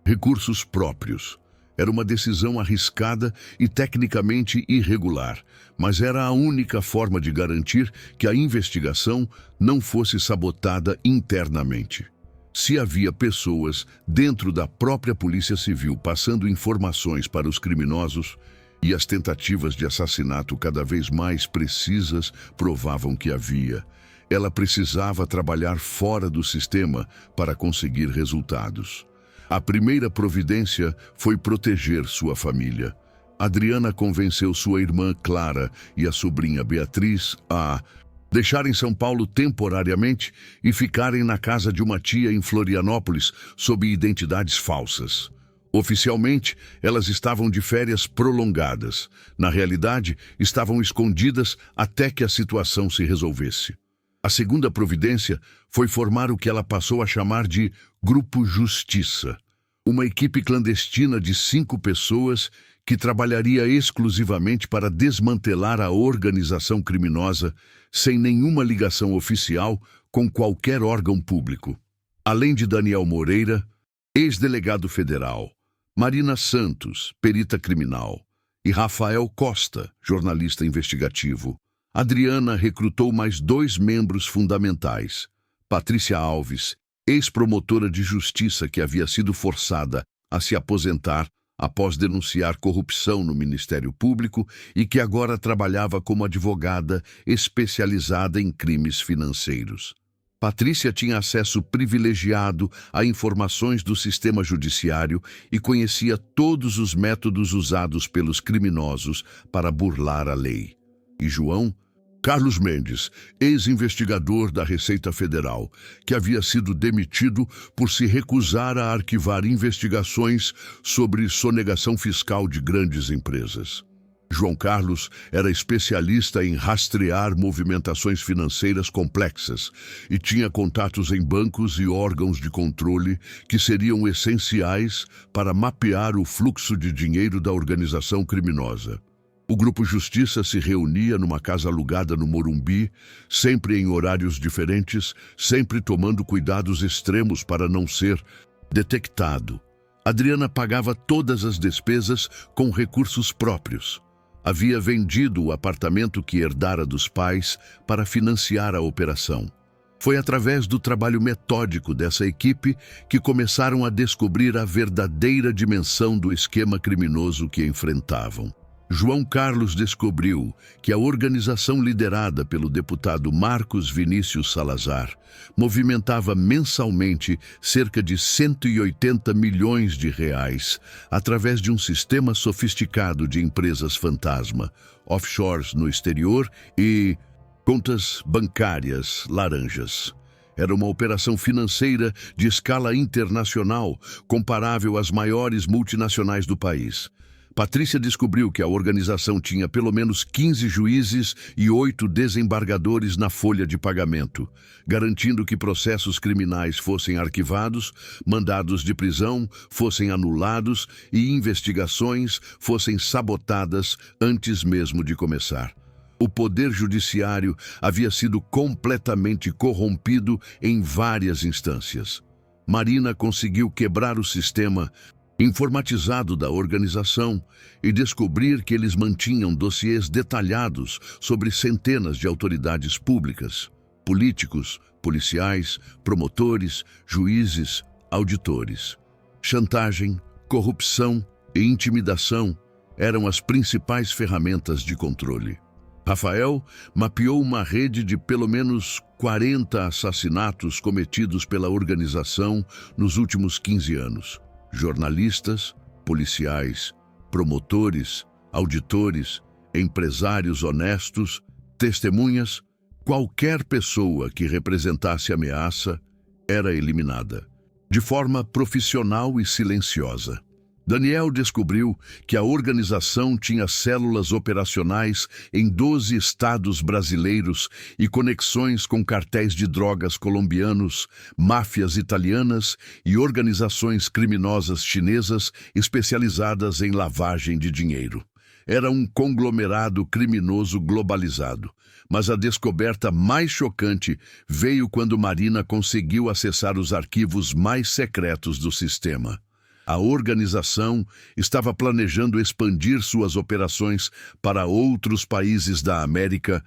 recursos próprios. Era uma decisão arriscada e tecnicamente irregular, mas era a única forma de garantir que a investigação não fosse sabotada internamente. Se havia pessoas dentro da própria Polícia Civil passando informações para os criminosos, e as tentativas de assassinato cada vez mais precisas provavam que havia, ela precisava trabalhar fora do sistema para conseguir resultados. A primeira providência foi proteger sua família. Adriana convenceu sua irmã Clara e a sobrinha Beatriz a deixarem São Paulo temporariamente e ficarem na casa de uma tia em Florianópolis sob identidades falsas. Oficialmente, elas estavam de férias prolongadas. Na realidade, estavam escondidas até que a situação se resolvesse. A segunda providência foi formar o que ela passou a chamar de Grupo Justiça, uma equipe clandestina de 5 pessoas que trabalharia exclusivamente para desmantelar a organização criminosa sem nenhuma ligação oficial com qualquer órgão público. Além de Daniel Moreira, ex-delegado federal, Marina Santos, perita criminal, e Rafael Costa, jornalista investigativo, Adriana recrutou mais 2 membros fundamentais. Patrícia Alves, ex-promotora de justiça que havia sido forçada a se aposentar após denunciar corrupção no Ministério Público e que agora trabalhava como advogada especializada em crimes financeiros. Patrícia tinha acesso privilegiado a informações do sistema judiciário e conhecia todos os métodos usados pelos criminosos para burlar a lei. E João Carlos Mendes, ex-investigador da Receita Federal, que havia sido demitido por se recusar a arquivar investigações sobre sonegação fiscal de grandes empresas. João Carlos era especialista em rastrear movimentações financeiras complexas e tinha contatos em bancos e órgãos de controle que seriam essenciais para mapear o fluxo de dinheiro da organização criminosa. O Grupo Justiça se reunia numa casa alugada no Morumbi, sempre em horários diferentes, sempre tomando cuidados extremos para não ser detectado. Adriana pagava todas as despesas com recursos próprios. Havia vendido o apartamento que herdara dos pais para financiar a operação. Foi através do trabalho metódico dessa equipe que começaram a descobrir a verdadeira dimensão do esquema criminoso que enfrentavam. João Carlos descobriu que a organização liderada pelo deputado Marcos Vinícius Salazar movimentava mensalmente cerca de 180 milhões de reais através de um sistema sofisticado de empresas fantasma, offshores no exterior e contas bancárias laranjas. Era uma operação financeira de escala internacional, comparável às maiores multinacionais do país. Patrícia descobriu que a organização tinha pelo menos 15 juízes e 8 desembargadores na folha de pagamento, garantindo que processos criminais fossem arquivados, mandados de prisão fossem anulados e investigações fossem sabotadas antes mesmo de começar. O poder judiciário havia sido completamente corrompido em várias instâncias. Marina conseguiu quebrar o sistema informatizado da organização e descobrir que eles mantinham dossiês detalhados sobre centenas de autoridades públicas, políticos, policiais, promotores, juízes, auditores. Chantagem, corrupção e intimidação eram as principais ferramentas de controle. Rafael mapeou uma rede de pelo menos 40 assassinatos cometidos pela organização nos últimos 15 anos. Jornalistas, policiais, promotores, auditores, empresários honestos, testemunhas, qualquer pessoa que representasse ameaça era eliminada, de forma profissional e silenciosa. Daniel descobriu que a organização tinha células operacionais em 12 estados brasileiros e conexões com cartéis de drogas colombianos, máfias italianas e organizações criminosas chinesas especializadas em lavagem de dinheiro. Era um conglomerado criminoso globalizado. Mas a descoberta mais chocante veio quando Marina conseguiu acessar os arquivos mais secretos do sistema. A organização estava planejando expandir suas operações para outros países da América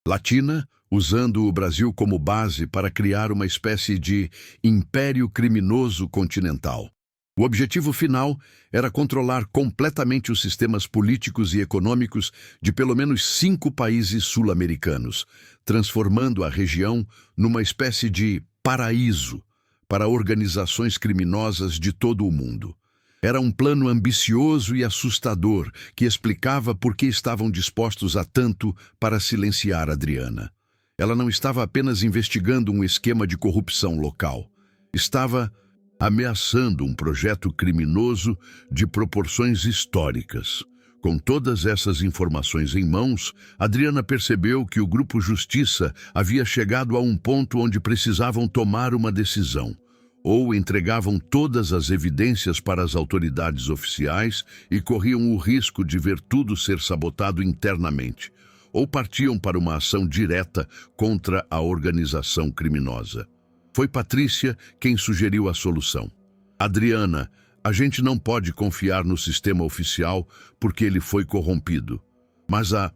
Latina, usando o Brasil como base para criar uma espécie de império criminoso continental. O objetivo final era controlar completamente os sistemas políticos e econômicos de pelo menos 5 países sul-americanos, transformando a região numa espécie de paraíso para organizações criminosas de todo o mundo. Era um plano ambicioso e assustador que explicava por que estavam dispostos a tanto para silenciar Adriana. Ela não estava apenas investigando um esquema de corrupção local. Estava ameaçando um projeto criminoso de proporções históricas. Com todas essas informações em mãos, Adriana percebeu que o Grupo Justiça havia chegado a um ponto onde precisavam tomar uma decisão. Ou entregavam todas as evidências para as autoridades oficiais e corriam o risco de ver tudo ser sabotado internamente, ou partiam para uma ação direta contra a organização criminosa. Foi Patrícia quem sugeriu a solução. Adriana, a gente não pode confiar no sistema oficial porque ele foi corrompido. Mas a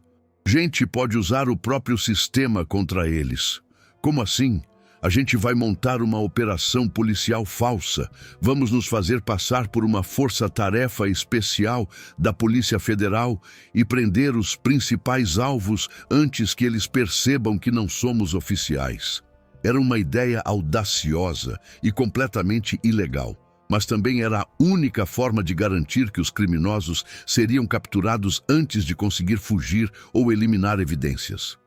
gente pode usar o próprio sistema contra eles. Como assim? A gente vai montar uma operação policial falsa. Vamos nos fazer passar por uma força-tarefa especial da Polícia Federal e prender os principais alvos antes que eles percebam que não somos oficiais. Era uma ideia audaciosa e completamente ilegal, mas também era a única forma de garantir que os criminosos seriam capturados antes de conseguir fugir ou eliminar evidências.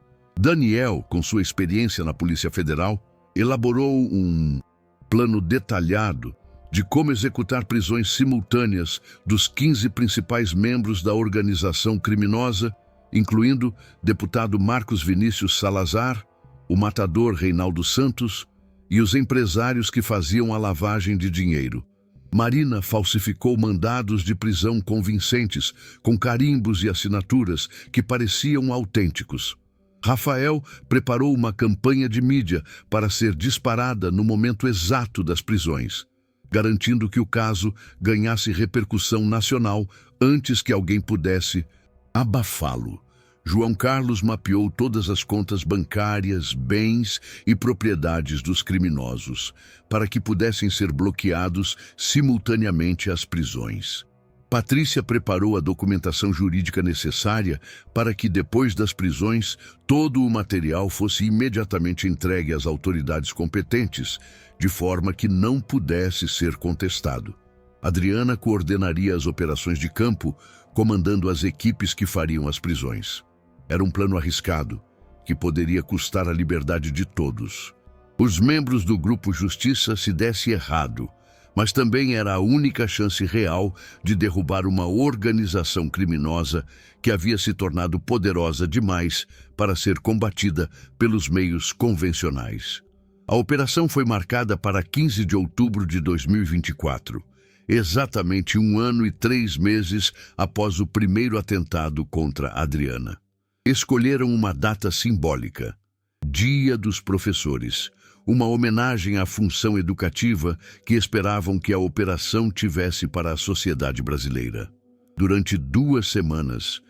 Daniel, com sua experiência na Polícia Federal, elaborou um plano detalhado de como executar prisões simultâneas dos 15 principais membros da organização criminosa, incluindo deputado Marcos Vinícius Salazar, o matador Reinaldo Santos e os empresários que faziam a lavagem de dinheiro. Marina falsificou mandados de prisão convincentes, com carimbos e assinaturas que pareciam autênticos. Rafael preparou uma campanha de mídia para ser disparada no momento exato das prisões, garantindo que o caso ganhasse repercussão nacional antes que alguém pudesse abafá-lo. João Carlos mapeou todas as contas bancárias, bens e propriedades dos criminosos, para que pudessem ser bloqueados simultaneamente às prisões. Patrícia preparou a documentação jurídica necessária para que, depois das prisões, todo o material fosse imediatamente entregue às autoridades competentes, de forma que não pudesse ser contestado. Adriana coordenaria as operações de campo, comandando as equipes que fariam as prisões. Era um plano arriscado, que poderia custar a liberdade de todos. Os membros do Grupo Justiça se desse errado, mas também era a única chance real de derrubar uma organização criminosa que havia se tornado poderosa demais para ser combatida pelos meios convencionais. A operação foi marcada para 15 de outubro de 2024, exatamente 1 ano e 3 meses após o primeiro atentado contra Adriana. Escolheram uma data simbólica, Dia dos Professores, uma homenagem à função educativa que esperavam que a operação tivesse para a sociedade brasileira. Durante 2 semanas,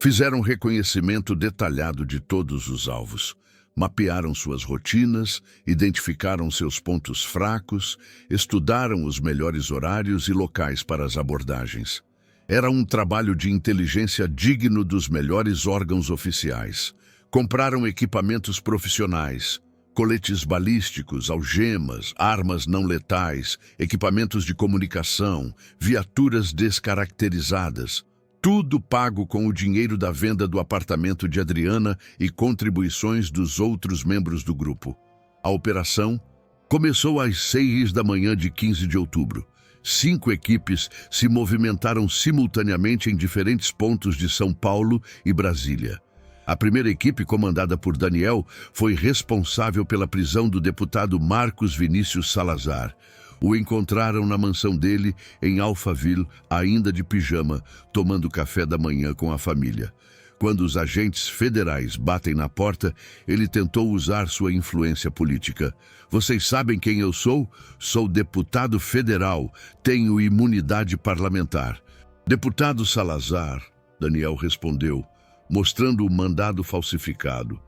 fizeram reconhecimento detalhado de todos os alvos, mapearam suas rotinas, identificaram seus pontos fracos, estudaram os melhores horários e locais para as abordagens. Era um trabalho de inteligência digno dos melhores órgãos oficiais. Compraram equipamentos profissionais, coletes balísticos, algemas, armas não letais, equipamentos de comunicação, viaturas descaracterizadas. Tudo pago com o dinheiro da venda do apartamento de Adriana e contribuições dos outros membros do grupo. A operação começou às 6 da manhã de 15 de outubro, 5 equipes se movimentaram simultaneamente em diferentes pontos de São Paulo e Brasília. A primeira equipe, comandada por Daniel, foi responsável pela prisão do deputado Marcos Vinícius Salazar. O encontraram na mansão dele, em Alphaville, ainda de pijama, tomando café da manhã com a família. Quando os agentes federais batem na porta, ele tentou usar sua influência política. Vocês sabem quem eu sou? Sou deputado federal, tenho imunidade parlamentar. Deputado Salazar, Daniel respondeu, mostrando o mandado falsificado.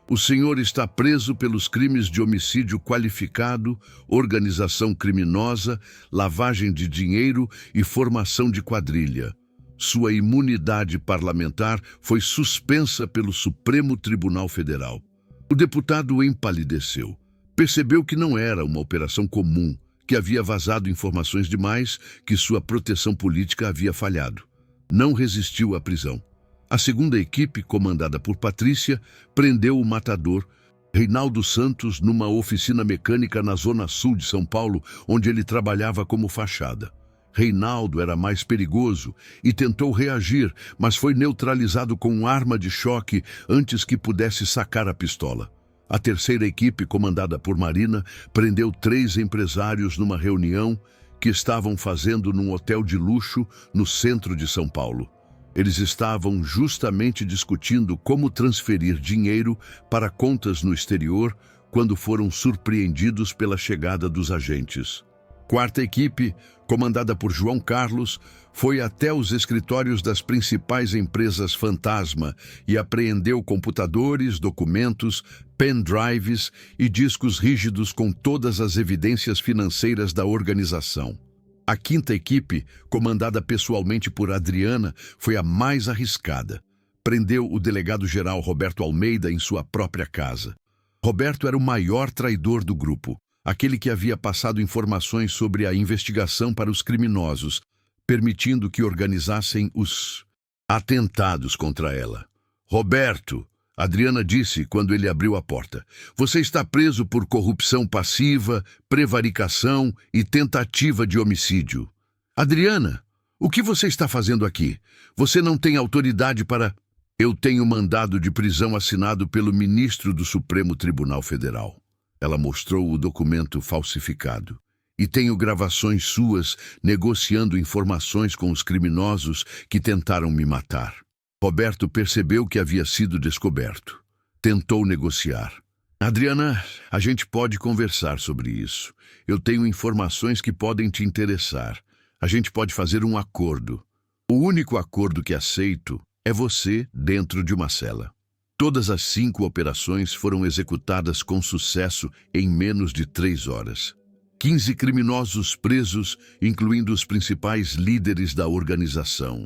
O senhor está preso pelos crimes de homicídio qualificado, organização criminosa, lavagem de dinheiro e formação de quadrilha. Sua imunidade parlamentar foi suspensa pelo Supremo Tribunal Federal. O deputado empalideceu. Percebeu que não era uma operação comum, que havia vazado informações demais, que sua proteção política havia falhado. Não resistiu à prisão. A segunda equipe, comandada por Patrícia, prendeu o matador, Reinaldo Santos, numa oficina mecânica na zona sul de São Paulo, onde ele trabalhava como fachada. Reinaldo era mais perigoso e tentou reagir, mas foi neutralizado com arma de choque antes que pudesse sacar a pistola. A terceira equipe, comandada por Marina, prendeu 3 empresários numa reunião que estavam fazendo num hotel de luxo no centro de São Paulo. Eles estavam justamente discutindo como transferir dinheiro para contas no exterior quando foram surpreendidos pela chegada dos agentes. Quarta equipe, comandada por João Carlos, foi até os escritórios das principais empresas fantasma e apreendeu computadores, documentos, pendrives e discos rígidos com todas as evidências financeiras da organização. A quinta equipe, comandada pessoalmente por Adriana, foi a mais arriscada. Prendeu o delegado-geral Roberto Almeida em sua própria casa. Roberto era o maior traidor do grupo, aquele que havia passado informações sobre a investigação para os criminosos, permitindo que organizassem os atentados contra ela. Roberto, Adriana disse quando ele abriu a porta, você está preso por corrupção passiva, prevaricação e tentativa de homicídio. Adriana, o que você está fazendo aqui? Você não tem autoridade para... Eu tenho mandado de prisão assinado pelo ministro do Supremo Tribunal Federal. Ela mostrou o documento falsificado. E tenho gravações suas negociando informações com os criminosos que tentaram me matar. Roberto percebeu que havia sido descoberto. Tentou negociar. Adriana, a gente pode conversar sobre isso. Eu tenho informações que podem te interessar. A gente pode fazer um acordo. O único acordo que aceito é você dentro de uma cela. Todas as 5 operações foram executadas com sucesso em menos de 3 horas. 15 criminosos presos, incluindo os principais líderes da organização.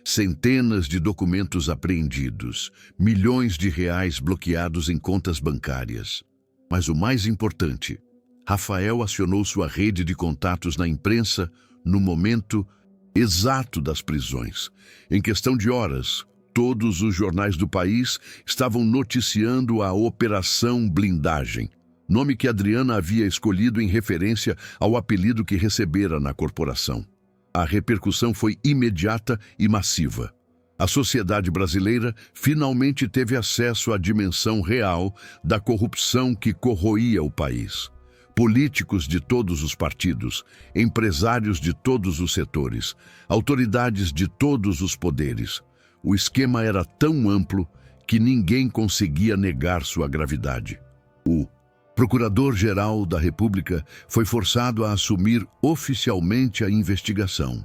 Centenas de documentos apreendidos, milhões de reais bloqueados em contas bancárias. Mas o mais importante, Rafael acionou sua rede de contatos na imprensa no momento exato das prisões. Em questão de horas, todos os jornais do país estavam noticiando a Operação Blindagem, nome que Adriana havia escolhido em referência ao apelido que recebera na corporação. A repercussão foi imediata e massiva. A sociedade brasileira finalmente teve acesso à dimensão real da corrupção que corroía o país. Políticos de todos os partidos, empresários de todos os setores, autoridades de todos os poderes. O esquema era tão amplo que ninguém conseguia negar sua gravidade. O Procurador-Geral da República foi forçado a assumir oficialmente a investigação.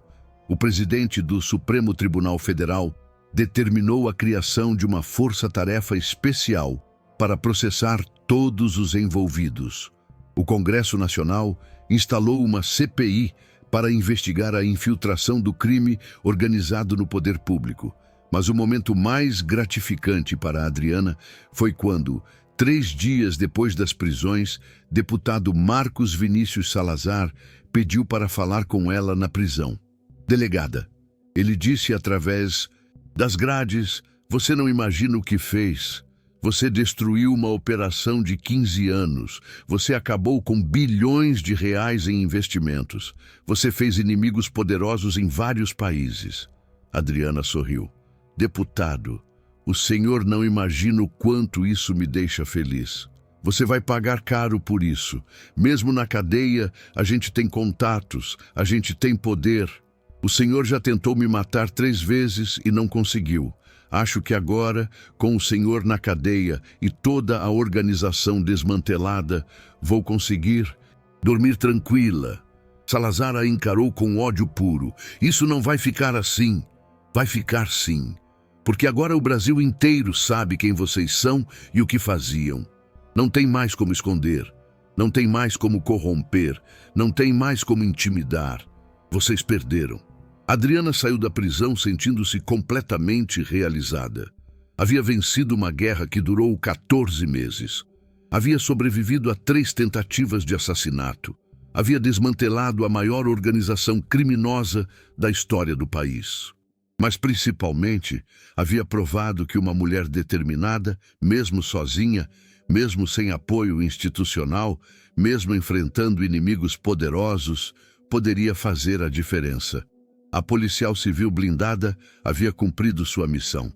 O presidente do Supremo Tribunal Federal determinou a criação de uma força-tarefa especial para processar todos os envolvidos. O Congresso Nacional instalou uma CPI para investigar a infiltração do crime organizado no poder público. Mas o momento mais gratificante para Adriana foi quando, 3 dias depois das prisões, deputado Marcos Vinícius Salazar pediu para falar com ela na prisão. Delegada, ele disse através das grades, você não imagina o que fez. Você destruiu uma operação de 15 anos. Você acabou com bilhões de reais em investimentos. Você fez inimigos poderosos em vários países. Adriana sorriu. Deputado, o senhor não imagina o quanto isso me deixa feliz. Você vai pagar caro por isso. Mesmo na cadeia, a gente tem contatos, a gente tem poder. O senhor já tentou me matar 3 vezes e não conseguiu. Acho que agora, com o senhor na cadeia e toda a organização desmantelada, vou conseguir dormir tranquila. Salazar a encarou com ódio puro. Isso não vai ficar assim. Vai ficar sim. Porque agora o Brasil inteiro sabe quem vocês são e o que faziam. Não tem mais como esconder. Não tem mais como corromper. Não tem mais como intimidar. Vocês perderam. Adriana saiu da prisão sentindo-se completamente realizada. Havia vencido uma guerra que durou 14 meses. Havia sobrevivido a 3 tentativas de assassinato. Havia desmantelado a maior organização criminosa da história do país. Mas, principalmente, havia provado que uma mulher determinada, mesmo sozinha, mesmo sem apoio institucional, mesmo enfrentando inimigos poderosos, poderia fazer a diferença. A policial civil blindada havia cumprido sua missão.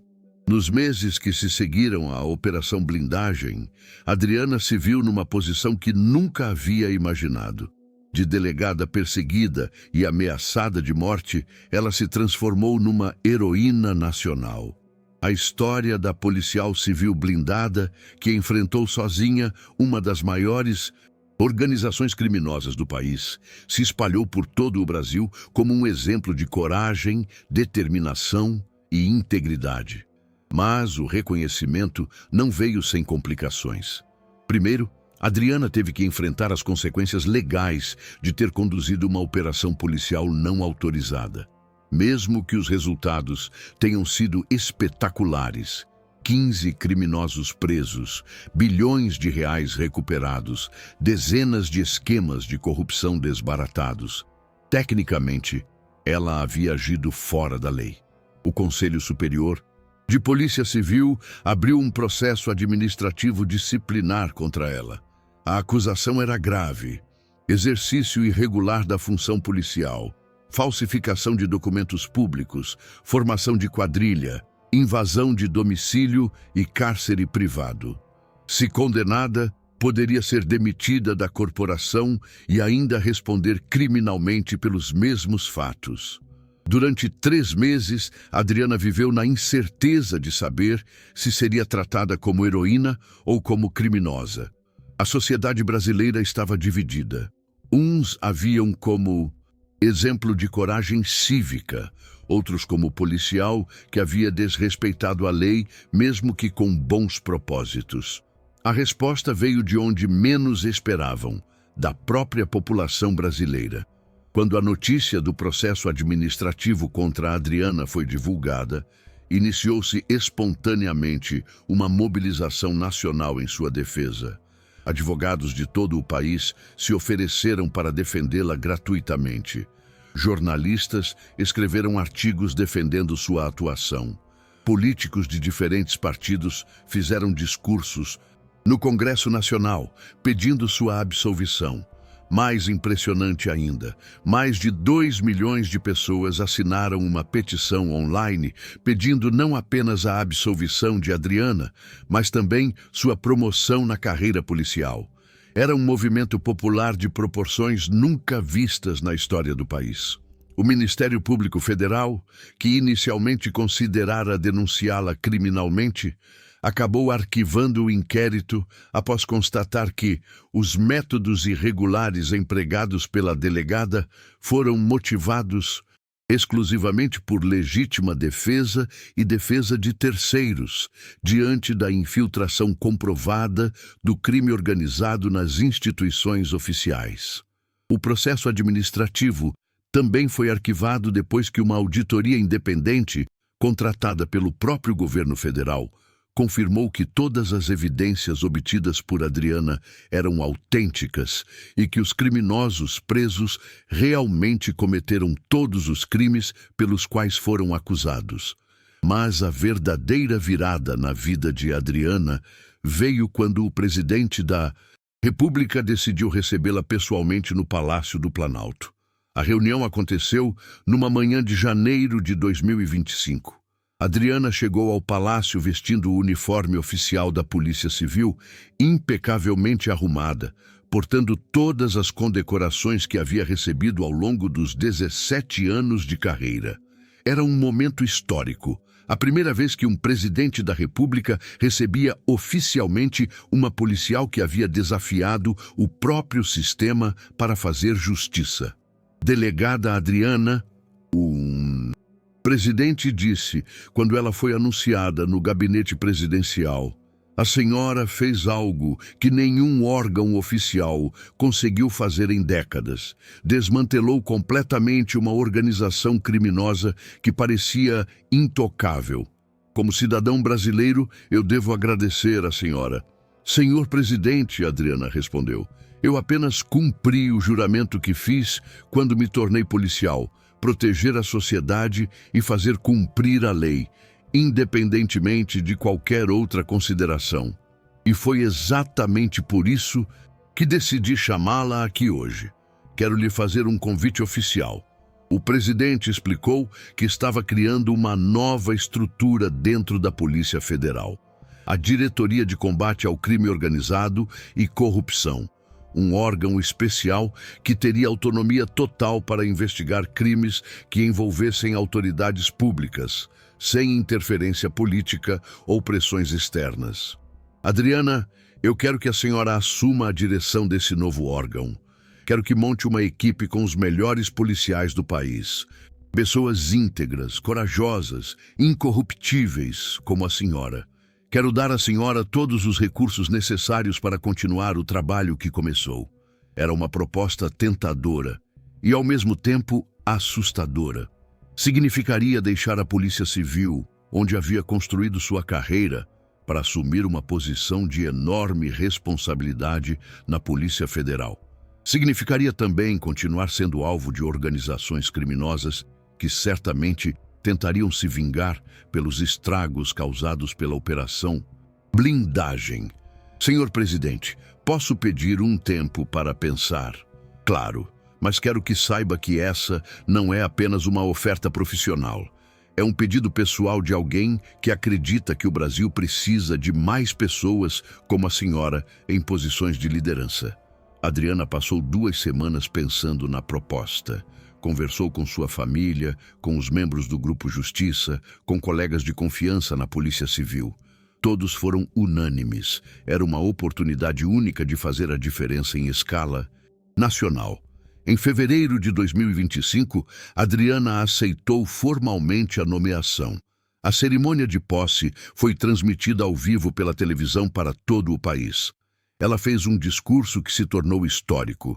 Nos meses que se seguiram à Operação Blindagem, Adriana se viu numa posição que nunca havia imaginado. De delegada perseguida e ameaçada de morte, ela se transformou numa heroína nacional. A história da policial civil blindada que enfrentou sozinha uma das maiores organizações criminosas do país se espalhou por todo o Brasil como um exemplo de coragem, determinação e integridade. Mas o reconhecimento não veio sem complicações. Primeiro, Adriana teve que enfrentar as consequências legais de ter conduzido uma operação policial não autorizada. Mesmo que os resultados tenham sido espetaculares, 15 criminosos presos, bilhões de reais recuperados, dezenas de esquemas de corrupção desbaratados. Tecnicamente, ela havia agido fora da lei. O Conselho Superior de Polícia Civil abriu um processo administrativo disciplinar contra ela. A acusação era grave: exercício irregular da função policial, falsificação de documentos públicos, formação de quadrilha, invasão de domicílio e cárcere privado. Se condenada, poderia ser demitida da corporação e ainda responder criminalmente pelos mesmos fatos. Durante 3 meses, Adriana viveu na incerteza de saber se seria tratada como heroína ou como criminosa. A sociedade brasileira estava dividida. Uns a viam como exemplo de coragem cívica, outros como policial que havia desrespeitado a lei, mesmo que com bons propósitos. A resposta veio de onde menos esperavam, da própria população brasileira. Quando a notícia do processo administrativo contra Adriana foi divulgada, iniciou-se espontaneamente uma mobilização nacional em sua defesa. Advogados de todo o país se ofereceram para defendê-la gratuitamente. Jornalistas escreveram artigos defendendo sua atuação. Políticos de diferentes partidos fizeram discursos no Congresso Nacional pedindo sua absolvição. Mais impressionante ainda, mais de 2 milhões de pessoas assinaram uma petição online pedindo não apenas a absolvição de Adriana, mas também sua promoção na carreira policial. Era um movimento popular de proporções nunca vistas na história do país. O Ministério Público Federal, que inicialmente considerara denunciá-la criminalmente, acabou arquivando o inquérito após constatar que os métodos irregulares empregados pela delegada foram motivados exclusivamente por legítima defesa e defesa de terceiros, diante da infiltração comprovada do crime organizado nas instituições oficiais. O processo administrativo também foi arquivado depois que uma auditoria independente, contratada pelo próprio governo federal, confirmou que todas as evidências obtidas por Adriana eram autênticas e que os criminosos presos realmente cometeram todos os crimes pelos quais foram acusados. Mas a verdadeira virada na vida de Adriana veio quando o presidente da República decidiu recebê-la pessoalmente no Palácio do Planalto. A reunião aconteceu numa manhã de janeiro de 2025. Adriana chegou ao palácio vestindo o uniforme oficial da Polícia Civil, impecavelmente arrumada, portando todas as condecorações que havia recebido ao longo dos 17 anos de carreira. Era um momento histórico, a primeira vez que um presidente da República recebia oficialmente uma policial que havia desafiado o próprio sistema para fazer justiça. Delegada Adriana, o presidente disse, quando ela foi anunciada no gabinete presidencial: "A senhora fez algo que nenhum órgão oficial conseguiu fazer em décadas. Desmantelou completamente uma organização criminosa que parecia intocável. Como cidadão brasileiro, eu devo agradecer à senhora." "Senhor presidente", Adriana respondeu, "eu apenas cumpri o juramento que fiz quando me tornei policial: proteger a sociedade e fazer cumprir a lei, independentemente de qualquer outra consideração. E foi exatamente por isso que decidi chamá-la aqui hoje. Quero lhe fazer um convite oficial." O presidente explicou que estava criando uma nova estrutura dentro da Polícia Federal: a Diretoria de Combate ao Crime Organizado e Corrupção, um órgão especial que teria autonomia total para investigar crimes que envolvessem autoridades públicas, sem interferência política ou pressões externas. "Adriana, eu quero que a senhora assuma a direção desse novo órgão. Quero que monte uma equipe com os melhores policiais do país. Pessoas íntegras, corajosas, incorruptíveis, como a senhora. Quero dar à senhora todos os recursos necessários para continuar o trabalho que começou." Era uma proposta tentadora e, ao mesmo tempo, assustadora. Significaria deixar a Polícia Civil, onde havia construído sua carreira, para assumir uma posição de enorme responsabilidade na Polícia Federal. Significaria também continuar sendo alvo de organizações criminosas que certamente tentariam se vingar pelos estragos causados pela Operação Blindagem. "Senhor presidente, posso pedir um tempo para pensar?" "Claro, mas quero que saiba que essa não é apenas uma oferta profissional. É um pedido pessoal de alguém que acredita que o Brasil precisa de mais pessoas como a senhora em posições de liderança." Adriana passou 2 semanas pensando na proposta. Conversou com sua família, com os membros do Grupo Justiça, com colegas de confiança na Polícia Civil. Todos foram unânimes. Era uma oportunidade única de fazer a diferença em escala nacional. Em fevereiro de 2025, Adriana aceitou formalmente a nomeação. A cerimônia de posse foi transmitida ao vivo pela televisão para todo o país. Ela fez um discurso que se tornou histórico.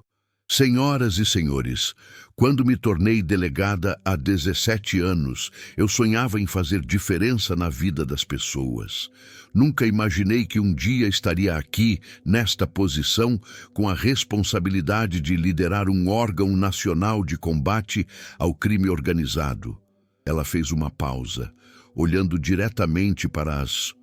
"Senhoras e senhores, quando me tornei delegada há 17 anos, eu sonhava em fazer diferença na vida das pessoas. Nunca imaginei que um dia estaria aqui, nesta posição, com a responsabilidade de liderar um órgão nacional de combate ao crime organizado." Ela fez uma pausa, olhando diretamente para as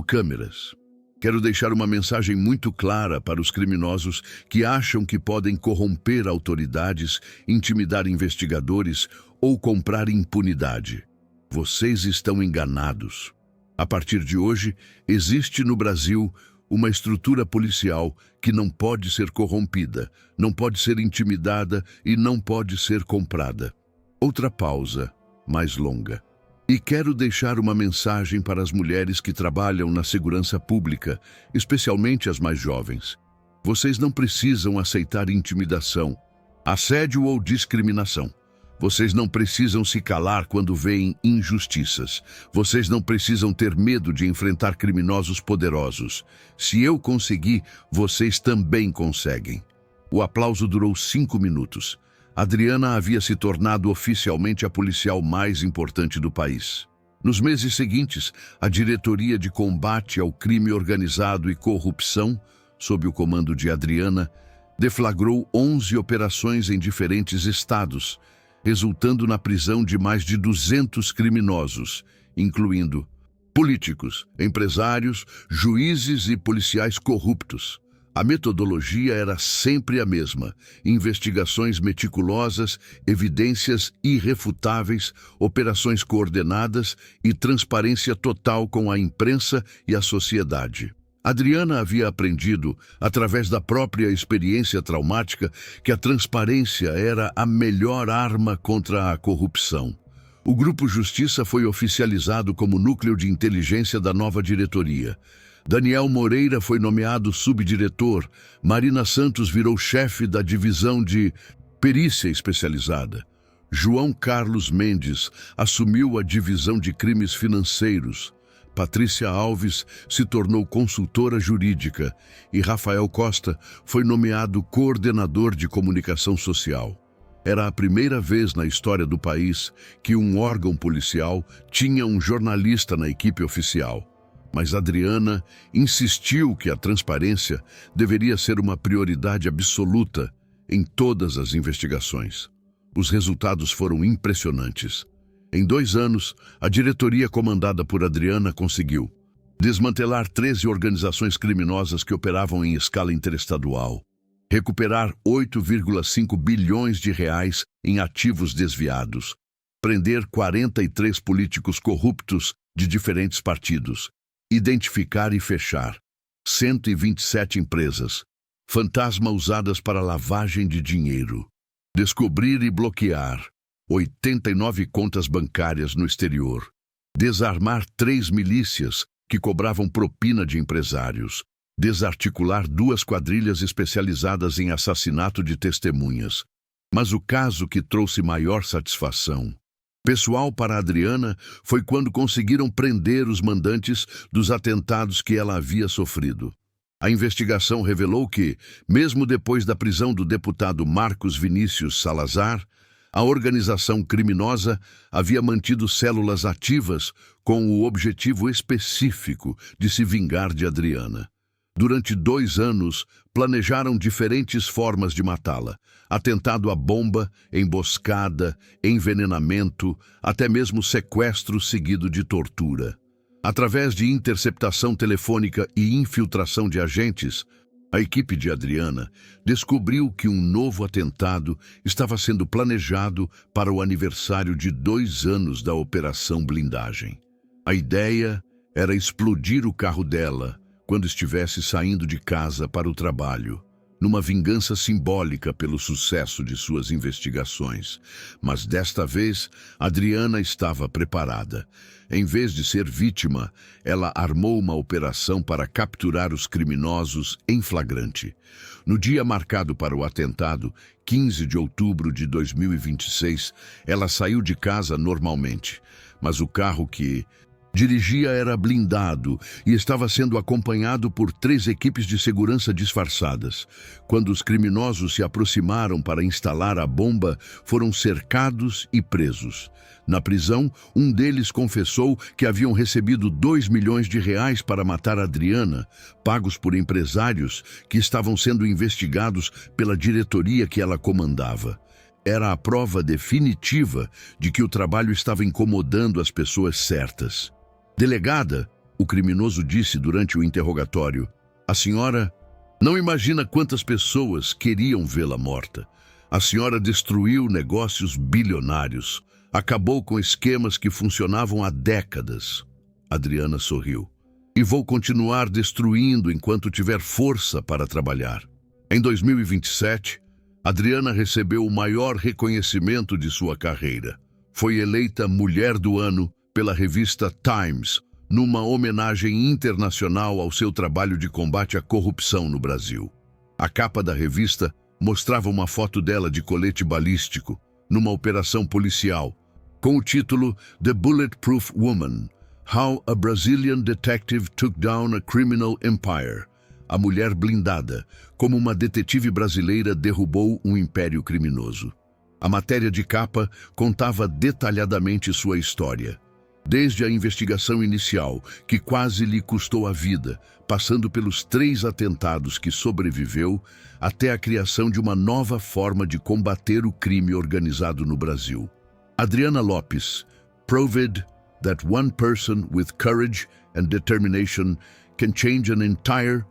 câmeras. "Quero deixar uma mensagem muito clara para os criminosos que acham que podem corromper autoridades, intimidar investigadores ou comprar impunidade. Vocês estão enganados. A partir de hoje, existe no Brasil uma estrutura policial que não pode ser corrompida, não pode ser intimidada e não pode ser comprada." Outra pausa, mais longa. "E quero deixar uma mensagem para as mulheres que trabalham na segurança pública, especialmente as mais jovens. Vocês não precisam aceitar intimidação, assédio ou discriminação. Vocês não precisam se calar quando veem injustiças. Vocês não precisam ter medo de enfrentar criminosos poderosos. Se eu consegui, vocês também conseguem." O aplauso durou 5 minutos. Adriana havia se tornado oficialmente a policial mais importante do país. Nos meses seguintes, a Diretoria de Combate ao Crime Organizado e Corrupção, sob o comando de Adriana, deflagrou 11 operações em diferentes estados, resultando na prisão de mais de 200 criminosos, incluindo políticos, empresários, juízes e policiais corruptos. A metodologia era sempre a mesma: investigações meticulosas, evidências irrefutáveis, operações coordenadas e transparência total com a imprensa e a sociedade. Adriana havia aprendido, através da própria experiência traumática, que a transparência era a melhor arma contra a corrupção. O Grupo Justiça foi oficializado como núcleo de inteligência da nova diretoria. Daniel Moreira foi nomeado subdiretor, Marina Santos virou chefe da divisão de perícia especializada. João Carlos Mendes assumiu a divisão de crimes financeiros. Patrícia Alves se tornou consultora jurídica e Rafael Costa foi nomeado coordenador de comunicação social. Era a primeira vez na história do país que um órgão policial tinha um jornalista na equipe oficial. Mas Adriana insistiu que a transparência deveria ser uma prioridade absoluta em todas as investigações. Os resultados foram impressionantes. Em 2 anos, a diretoria comandada por Adriana conseguiu desmantelar 13 organizações criminosas que operavam em escala interestadual, recuperar 8,5 bilhões de reais em ativos desviados, prender 43 políticos corruptos de diferentes partidos, identificar e fechar 127 empresas, fantasma usadas para lavagem de dinheiro, descobrir e bloquear 89 contas bancárias no exterior, desarmar 3 milícias que cobravam propina de empresários, desarticular 2 quadrilhas especializadas em assassinato de testemunhas. Mas o caso que trouxe maior satisfação pessoal para Adriana foi quando conseguiram prender os mandantes dos atentados que ela havia sofrido. A investigação revelou que, mesmo depois da prisão do deputado Marcos Vinícius Salazar, a organização criminosa havia mantido células ativas com o objetivo específico de se vingar de Adriana. Durante 2 anos, planejaram diferentes formas de matá-la: atentado à bomba, emboscada, envenenamento, até mesmo sequestro seguido de tortura. Através de interceptação telefônica e infiltração de agentes, a equipe de Adriana descobriu que um novo atentado estava sendo planejado para o aniversário de 2 anos da Operação Blindagem. A ideia era explodir o carro dela quando estivesse saindo de casa para o trabalho, numa vingança simbólica pelo sucesso de suas investigações. Mas desta vez, Adriana estava preparada. Em vez de ser vítima, ela armou uma operação para capturar os criminosos em flagrante. No dia marcado para o atentado, 15 de outubro de 2026, ela saiu de casa normalmente, mas o carro que dirigia era blindado e estava sendo acompanhado por 3 equipes de segurança disfarçadas. Quando os criminosos se aproximaram para instalar a bomba, foram cercados e presos. Na prisão, um deles confessou que haviam recebido 2 milhões de reais para matar Adriana, pagos por empresários que estavam sendo investigados pela diretoria que ela comandava. Era a prova definitiva de que o trabalho estava incomodando as pessoas certas. Delegada, o criminoso disse durante o interrogatório, a senhora não imagina quantas pessoas queriam vê-la morta. A senhora destruiu negócios bilionários, acabou com esquemas que funcionavam há décadas. Adriana sorriu. E vou continuar destruindo enquanto tiver força para trabalhar. Em 2027, Adriana recebeu o maior reconhecimento de sua carreira. Foi eleita Mulher do Ano pela revista Times, numa homenagem internacional ao seu trabalho de combate à corrupção no Brasil. A capa da revista mostrava uma foto dela de colete balístico, numa operação policial, com o título The Bulletproof Woman: How a Brazilian Detective Took Down a Criminal Empire. A mulher blindada, como uma detetive brasileira derrubou um império criminoso. A matéria de capa contava detalhadamente sua história. Desde a investigação inicial, que quase lhe custou a vida, passando pelos 3 atentados que sobreviveu, até a criação de uma nova forma de combater o crime organizado no Brasil. Adriana Lopes, Proved, that one person with courage and determination can change an entire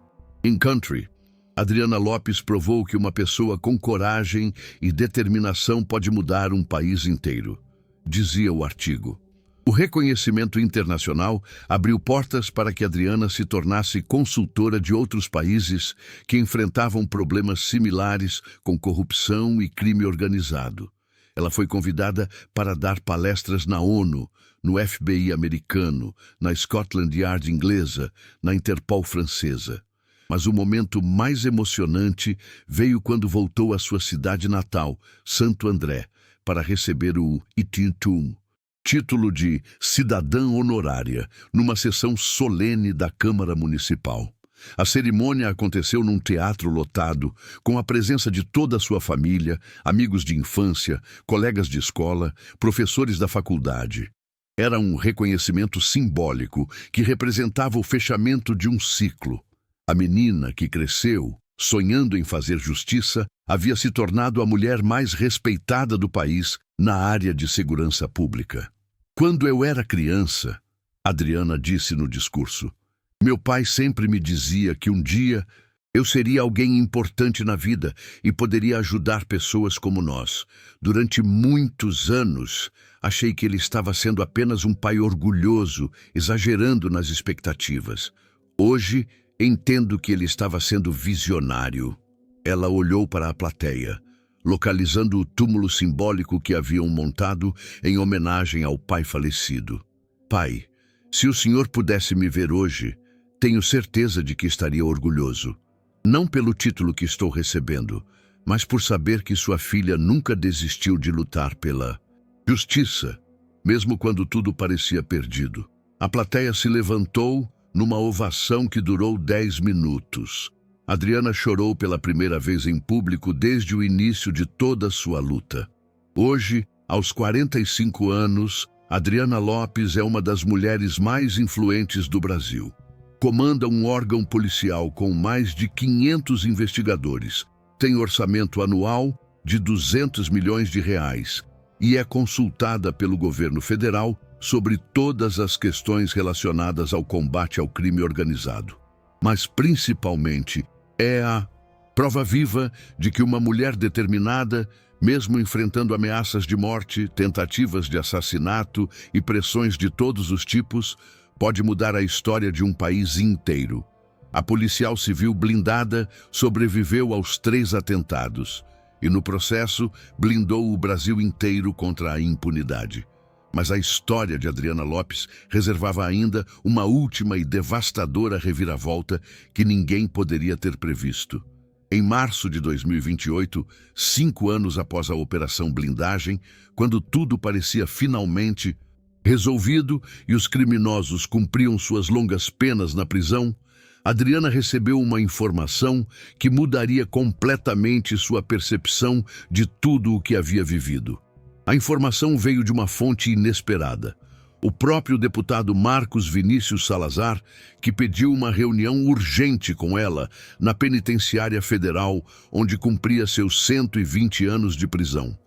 country. Adriana Lopes provou que uma pessoa com coragem e determinação pode mudar um país inteiro, dizia o artigo. O reconhecimento internacional abriu portas para que Adriana se tornasse consultora de outros países que enfrentavam problemas similares com corrupção e crime organizado. Ela foi convidada para dar palestras na ONU, no FBI americano, na Scotland Yard inglesa, na Interpol francesa. Mas o momento mais emocionante veio quando voltou à sua cidade natal, Santo André, para receber o Itintum, título de cidadã honorária, numa sessão solene da Câmara Municipal. A cerimônia aconteceu num teatro lotado, com a presença de toda a sua família, amigos de infância, colegas de escola, professores da faculdade. Era um reconhecimento simbólico que representava o fechamento de um ciclo. A menina que cresceu, sonhando em fazer justiça, havia se tornado a mulher mais respeitada do país na área de segurança pública. Quando eu era criança, Adriana disse no discurso, meu pai sempre me dizia que um dia eu seria alguém importante na vida e poderia ajudar pessoas como nós. Durante muitos anos, achei que ele estava sendo apenas um pai orgulhoso, exagerando nas expectativas. Hoje, entendo que ele estava sendo visionário. Ela olhou para a plateia, localizando o túmulo simbólico que haviam montado em homenagem ao pai falecido. Pai, se o senhor pudesse me ver hoje, tenho certeza de que estaria orgulhoso. Não pelo título que estou recebendo, mas por saber que sua filha nunca desistiu de lutar pela justiça, mesmo quando tudo parecia perdido. A plateia se levantou numa ovação que durou 10 minutos. Adriana chorou pela primeira vez em público desde o início de toda a sua luta. Hoje, aos 45 anos, Adriana Lopes é uma das mulheres mais influentes do Brasil. Comanda um órgão policial com mais de 500 investigadores, tem orçamento anual de 200 milhões de reais e é consultada pelo governo federal sobre todas as questões relacionadas ao combate ao crime organizado. Mas, principalmente, é a prova viva de que uma mulher determinada, mesmo enfrentando ameaças de morte, tentativas de assassinato e pressões de todos os tipos, pode mudar a história de um país inteiro. A policial civil blindada sobreviveu aos 3 atentados e, no processo, blindou o Brasil inteiro contra a impunidade. Mas a história de Adriana Lopes reservava ainda uma última e devastadora reviravolta que ninguém poderia ter previsto. Em março de 2028, 5 anos após a Operação Blindagem, quando tudo parecia finalmente resolvido e os criminosos cumpriam suas longas penas na prisão, Adriana recebeu uma informação que mudaria completamente sua percepção de tudo o que havia vivido. A informação veio de uma fonte inesperada. O próprio deputado Marcos Vinícius Salazar, que pediu uma reunião urgente com ela na penitenciária federal, onde cumpria seus 120 anos de prisão.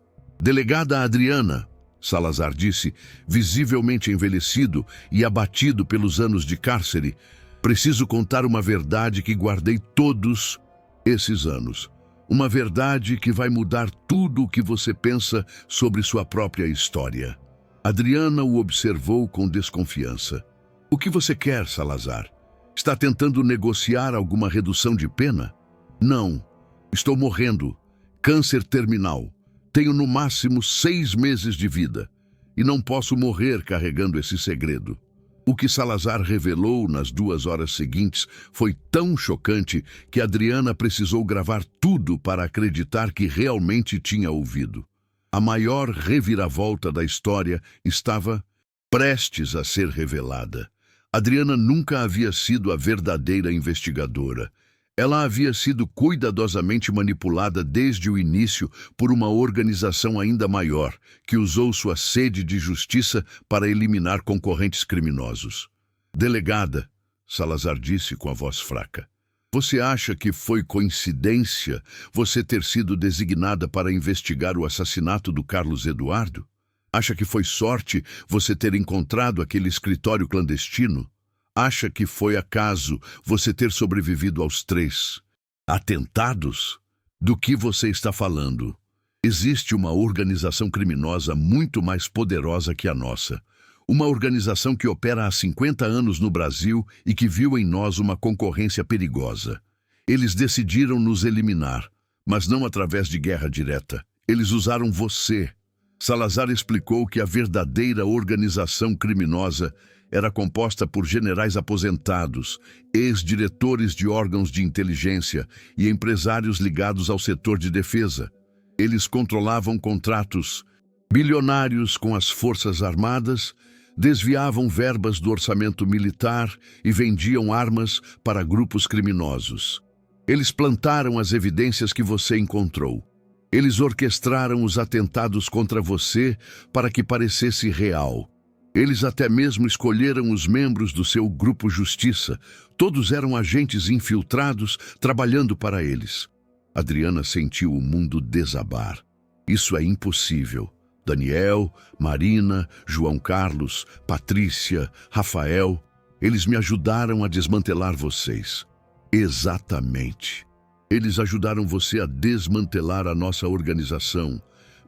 Delegada Adriana, Salazar disse, visivelmente envelhecido e abatido pelos anos de cárcere, preciso contar uma verdade que guardei todos esses anos. Uma verdade que vai mudar tudo o que você pensa sobre sua própria história. Adriana o observou com desconfiança. O que você quer, Salazar? Está tentando negociar alguma redução de pena? Não. Estou morrendo. Câncer terminal. Tenho no máximo 6 meses de vida. E não posso morrer carregando esse segredo. O que Salazar revelou nas 2 horas seguintes foi tão chocante que Adriana precisou gravar tudo para acreditar que realmente tinha ouvido. A maior reviravolta da história estava prestes a ser revelada. Adriana nunca havia sido a verdadeira investigadora. Ela havia sido cuidadosamente manipulada desde o início por uma organização ainda maior, que usou sua sede de justiça para eliminar concorrentes criminosos. Delegada, Salazar disse com a voz fraca, você acha que foi coincidência você ter sido designada para investigar o assassinato do Carlos Eduardo? Acha que foi sorte você ter encontrado aquele escritório clandestino? Acha que foi acaso você ter sobrevivido aos 3 atentados? Do que você está falando? Existe uma organização criminosa muito mais poderosa que a nossa. Uma organização que opera há 50 anos no Brasil e que viu em nós uma concorrência perigosa. Eles decidiram nos eliminar, mas não através de guerra direta. Eles usaram você. Salazar explicou que a verdadeira organização criminosa era composta por generais aposentados, ex-diretores de órgãos de inteligência e empresários ligados ao setor de defesa. Eles controlavam contratos bilionários com as Forças Armadas, desviavam verbas do orçamento militar e vendiam armas para grupos criminosos. Eles plantaram as evidências que você encontrou. Eles orquestraram os atentados contra você para que parecesse real. Eles até mesmo escolheram os membros do seu grupo Justiça. Todos eram agentes infiltrados trabalhando para eles. Adriana sentiu o mundo desabar. Isso é impossível. Daniel, Marina, João Carlos, Patrícia, Rafael, eles me ajudaram a desmantelar vocês. Exatamente. Eles ajudaram você a desmantelar a nossa organização,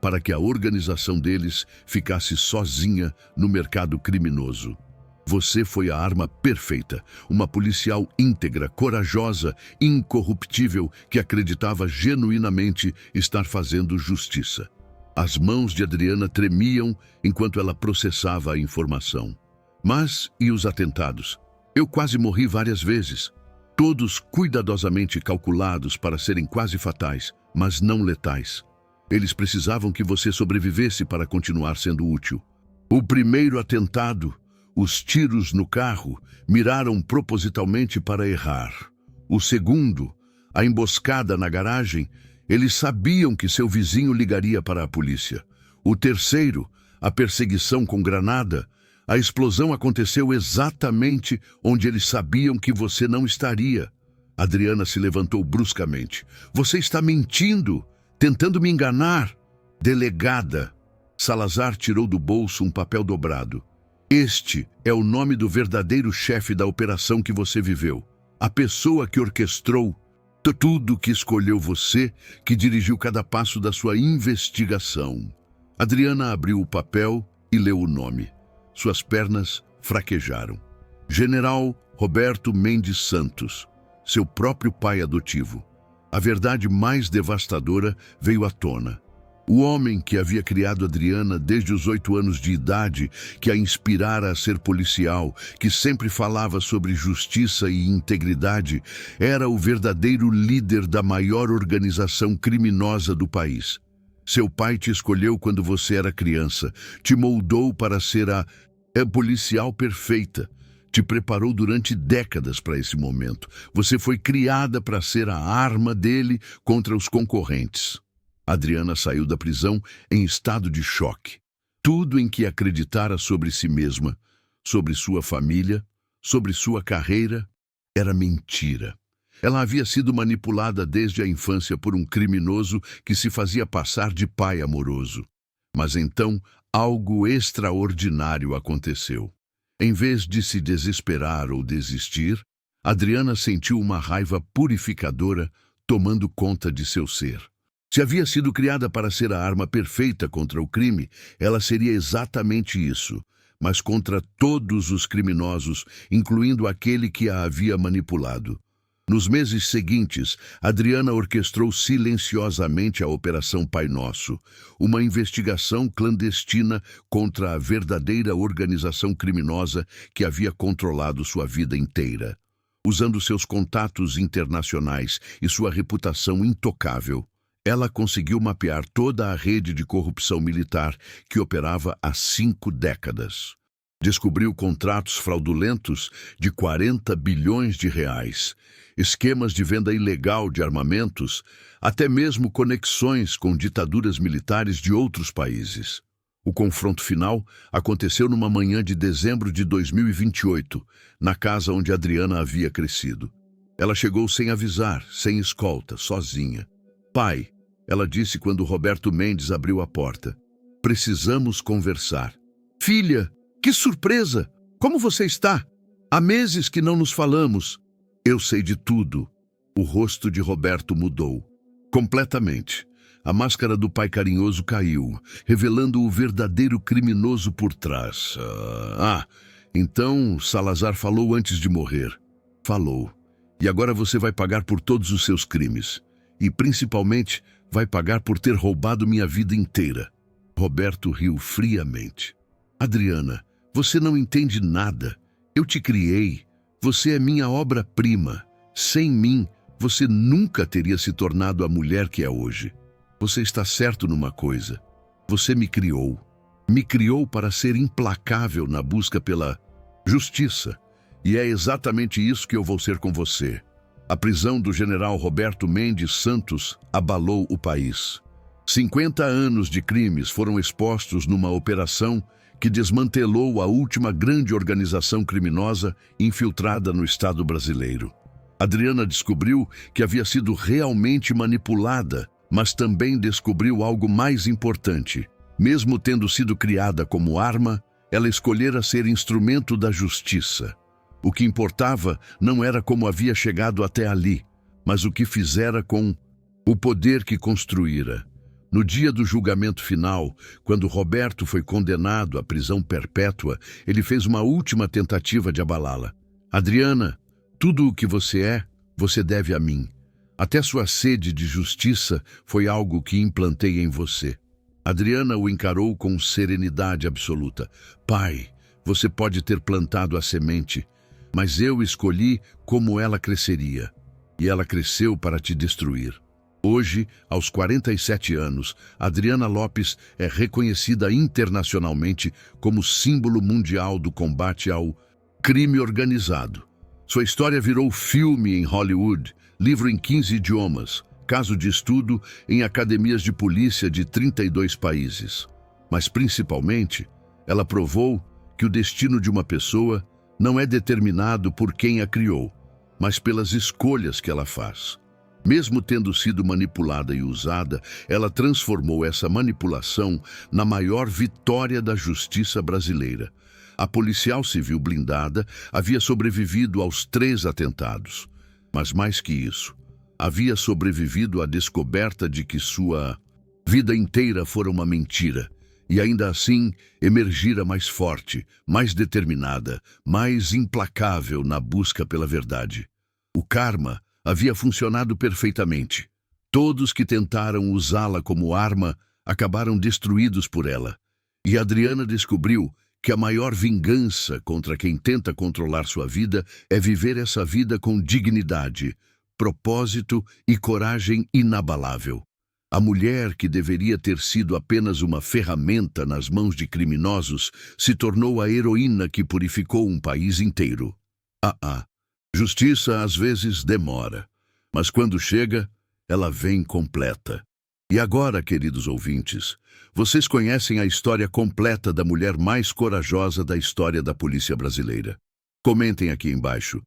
para que a organização deles ficasse sozinha no mercado criminoso. Você foi a arma perfeita, uma policial íntegra, corajosa, incorruptível, que acreditava genuinamente estar fazendo justiça. As mãos de Adriana tremiam enquanto ela processava a informação. Mas e os atentados? Eu quase morri várias vezes. Todos cuidadosamente calculados para serem quase fatais, mas não letais. Eles precisavam que você sobrevivesse para continuar sendo útil. O primeiro atentado, os tiros no carro, miraram propositalmente para errar. O segundo, a emboscada na garagem, eles sabiam que seu vizinho ligaria para a polícia. O terceiro, a perseguição com granada, a explosão aconteceu exatamente onde eles sabiam que você não estaria. Adriana se levantou bruscamente. Você está mentindo! Tentando me enganar. Delegada. Salazar tirou do bolso um papel dobrado. Este é o nome do verdadeiro chefe da operação que você viveu. A pessoa que orquestrou tudo, que escolheu você, que dirigiu cada passo da sua investigação. Adriana abriu o papel e leu o nome. Suas pernas fraquejaram. General Roberto Mendes Santos, seu próprio pai adotivo. A verdade mais devastadora veio à tona. O homem que havia criado Adriana desde os 8 anos de idade, que a inspirara a ser policial, que sempre falava sobre justiça e integridade, era o verdadeiro líder da maior organização criminosa do país. Seu pai te escolheu quando você era criança, te moldou para ser a policial perfeita. Te preparou durante décadas para esse momento. Você foi criada para ser a arma dele contra os concorrentes. Adriana saiu da prisão em estado de choque. Tudo em que acreditara sobre si mesma, sobre sua família, sobre sua carreira, era mentira. Ela havia sido manipulada desde a infância por um criminoso que se fazia passar de pai amoroso. Mas então, algo extraordinário aconteceu. Em vez de se desesperar ou desistir, Adriana sentiu uma raiva purificadora tomando conta de seu ser. Se havia sido criada para ser a arma perfeita contra o crime, ela seria exatamente isso, mas contra todos os criminosos, incluindo aquele que a havia manipulado. Nos meses seguintes, Adriana orquestrou silenciosamente a Operação Pai Nosso, uma investigação clandestina contra a verdadeira organização criminosa que havia controlado sua vida inteira. Usando seus contatos internacionais e sua reputação intocável, ela conseguiu mapear toda a rede de corrupção militar que operava há 5 décadas. Descobriu contratos fraudulentos de 40 bilhões de reais, esquemas de venda ilegal de armamentos, até mesmo conexões com ditaduras militares de outros países. O confronto final aconteceu numa manhã de dezembro de 2028, na casa onde Adriana havia crescido. Ela chegou sem avisar, sem escolta, sozinha. "Pai", ela disse quando Roberto Mendes abriu a porta. Precisamos conversar. Filha, que surpresa! Como você está? Há meses que não nos falamos. Eu sei de tudo. O rosto de Roberto mudou. Completamente. A máscara do pai carinhoso caiu, revelando o verdadeiro criminoso por trás. Então Salazar falou antes de morrer. Falou. E agora você vai pagar por todos os seus crimes. E, principalmente, vai pagar por ter roubado minha vida inteira. Roberto riu friamente. Adriana, você não entende nada. Eu te criei. Você é minha obra-prima. Sem mim, você nunca teria se tornado a mulher que é hoje. Você está certo numa coisa. Você me criou. Me criou para ser implacável na busca pela justiça. E é exatamente isso que eu vou ser com você. A prisão do general Roberto Mendes Santos abalou o país. 50 anos de crimes foram expostos numa operação que desmantelou a última grande organização criminosa infiltrada no Estado brasileiro. Adriana descobriu que havia sido realmente manipulada, mas também descobriu algo mais importante. Mesmo tendo sido criada como arma, ela escolhera ser instrumento da justiça. O que importava não era como havia chegado até ali, mas o que fizera com o poder que construíra. No dia do julgamento final, quando Roberto foi condenado à prisão perpétua, ele fez uma última tentativa de abalá-la. Adriana, tudo o que você é, você deve a mim. Até sua sede de justiça foi algo que implantei em você. Adriana o encarou com serenidade absoluta. Pai, você pode ter plantado a semente, mas eu escolhi como ela cresceria. E ela cresceu para te destruir. Hoje, aos 47 anos, Adriana Lopes é reconhecida internacionalmente como símbolo mundial do combate ao crime organizado. Sua história virou filme em Hollywood, livro em 15 idiomas, caso de estudo em academias de polícia de 32 países. Mas, principalmente, ela provou que o destino de uma pessoa não é determinado por quem a criou, mas pelas escolhas que ela faz. Mesmo tendo sido manipulada e usada, ela transformou essa manipulação na maior vitória da justiça brasileira. A policial civil blindada havia sobrevivido aos 3 atentados. Mas mais que isso, havia sobrevivido à descoberta de que sua vida inteira fora uma mentira. E ainda assim, emergira mais forte, mais determinada, mais implacável na busca pela verdade. O karma havia funcionado perfeitamente. Todos que tentaram usá-la como arma acabaram destruídos por ela. E Adriana descobriu que a maior vingança contra quem tenta controlar sua vida é viver essa vida com dignidade, propósito e coragem inabalável. A mulher que deveria ter sido apenas uma ferramenta nas mãos de criminosos se tornou a heroína que purificou um país inteiro. Justiça às vezes demora, mas quando chega, ela vem completa. E agora, queridos ouvintes, vocês conhecem a história completa da mulher mais corajosa da história da polícia brasileira. Comentem aqui embaixo.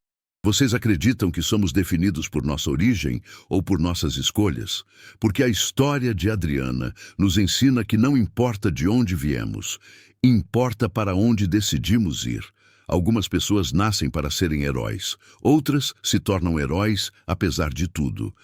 Vocês acreditam que somos definidos por nossa origem ou por nossas escolhas? Porque a história de Adriana nos ensina que não importa de onde viemos, importa para onde decidimos ir. Algumas pessoas nascem para serem heróis, outras se tornam heróis apesar de tudo.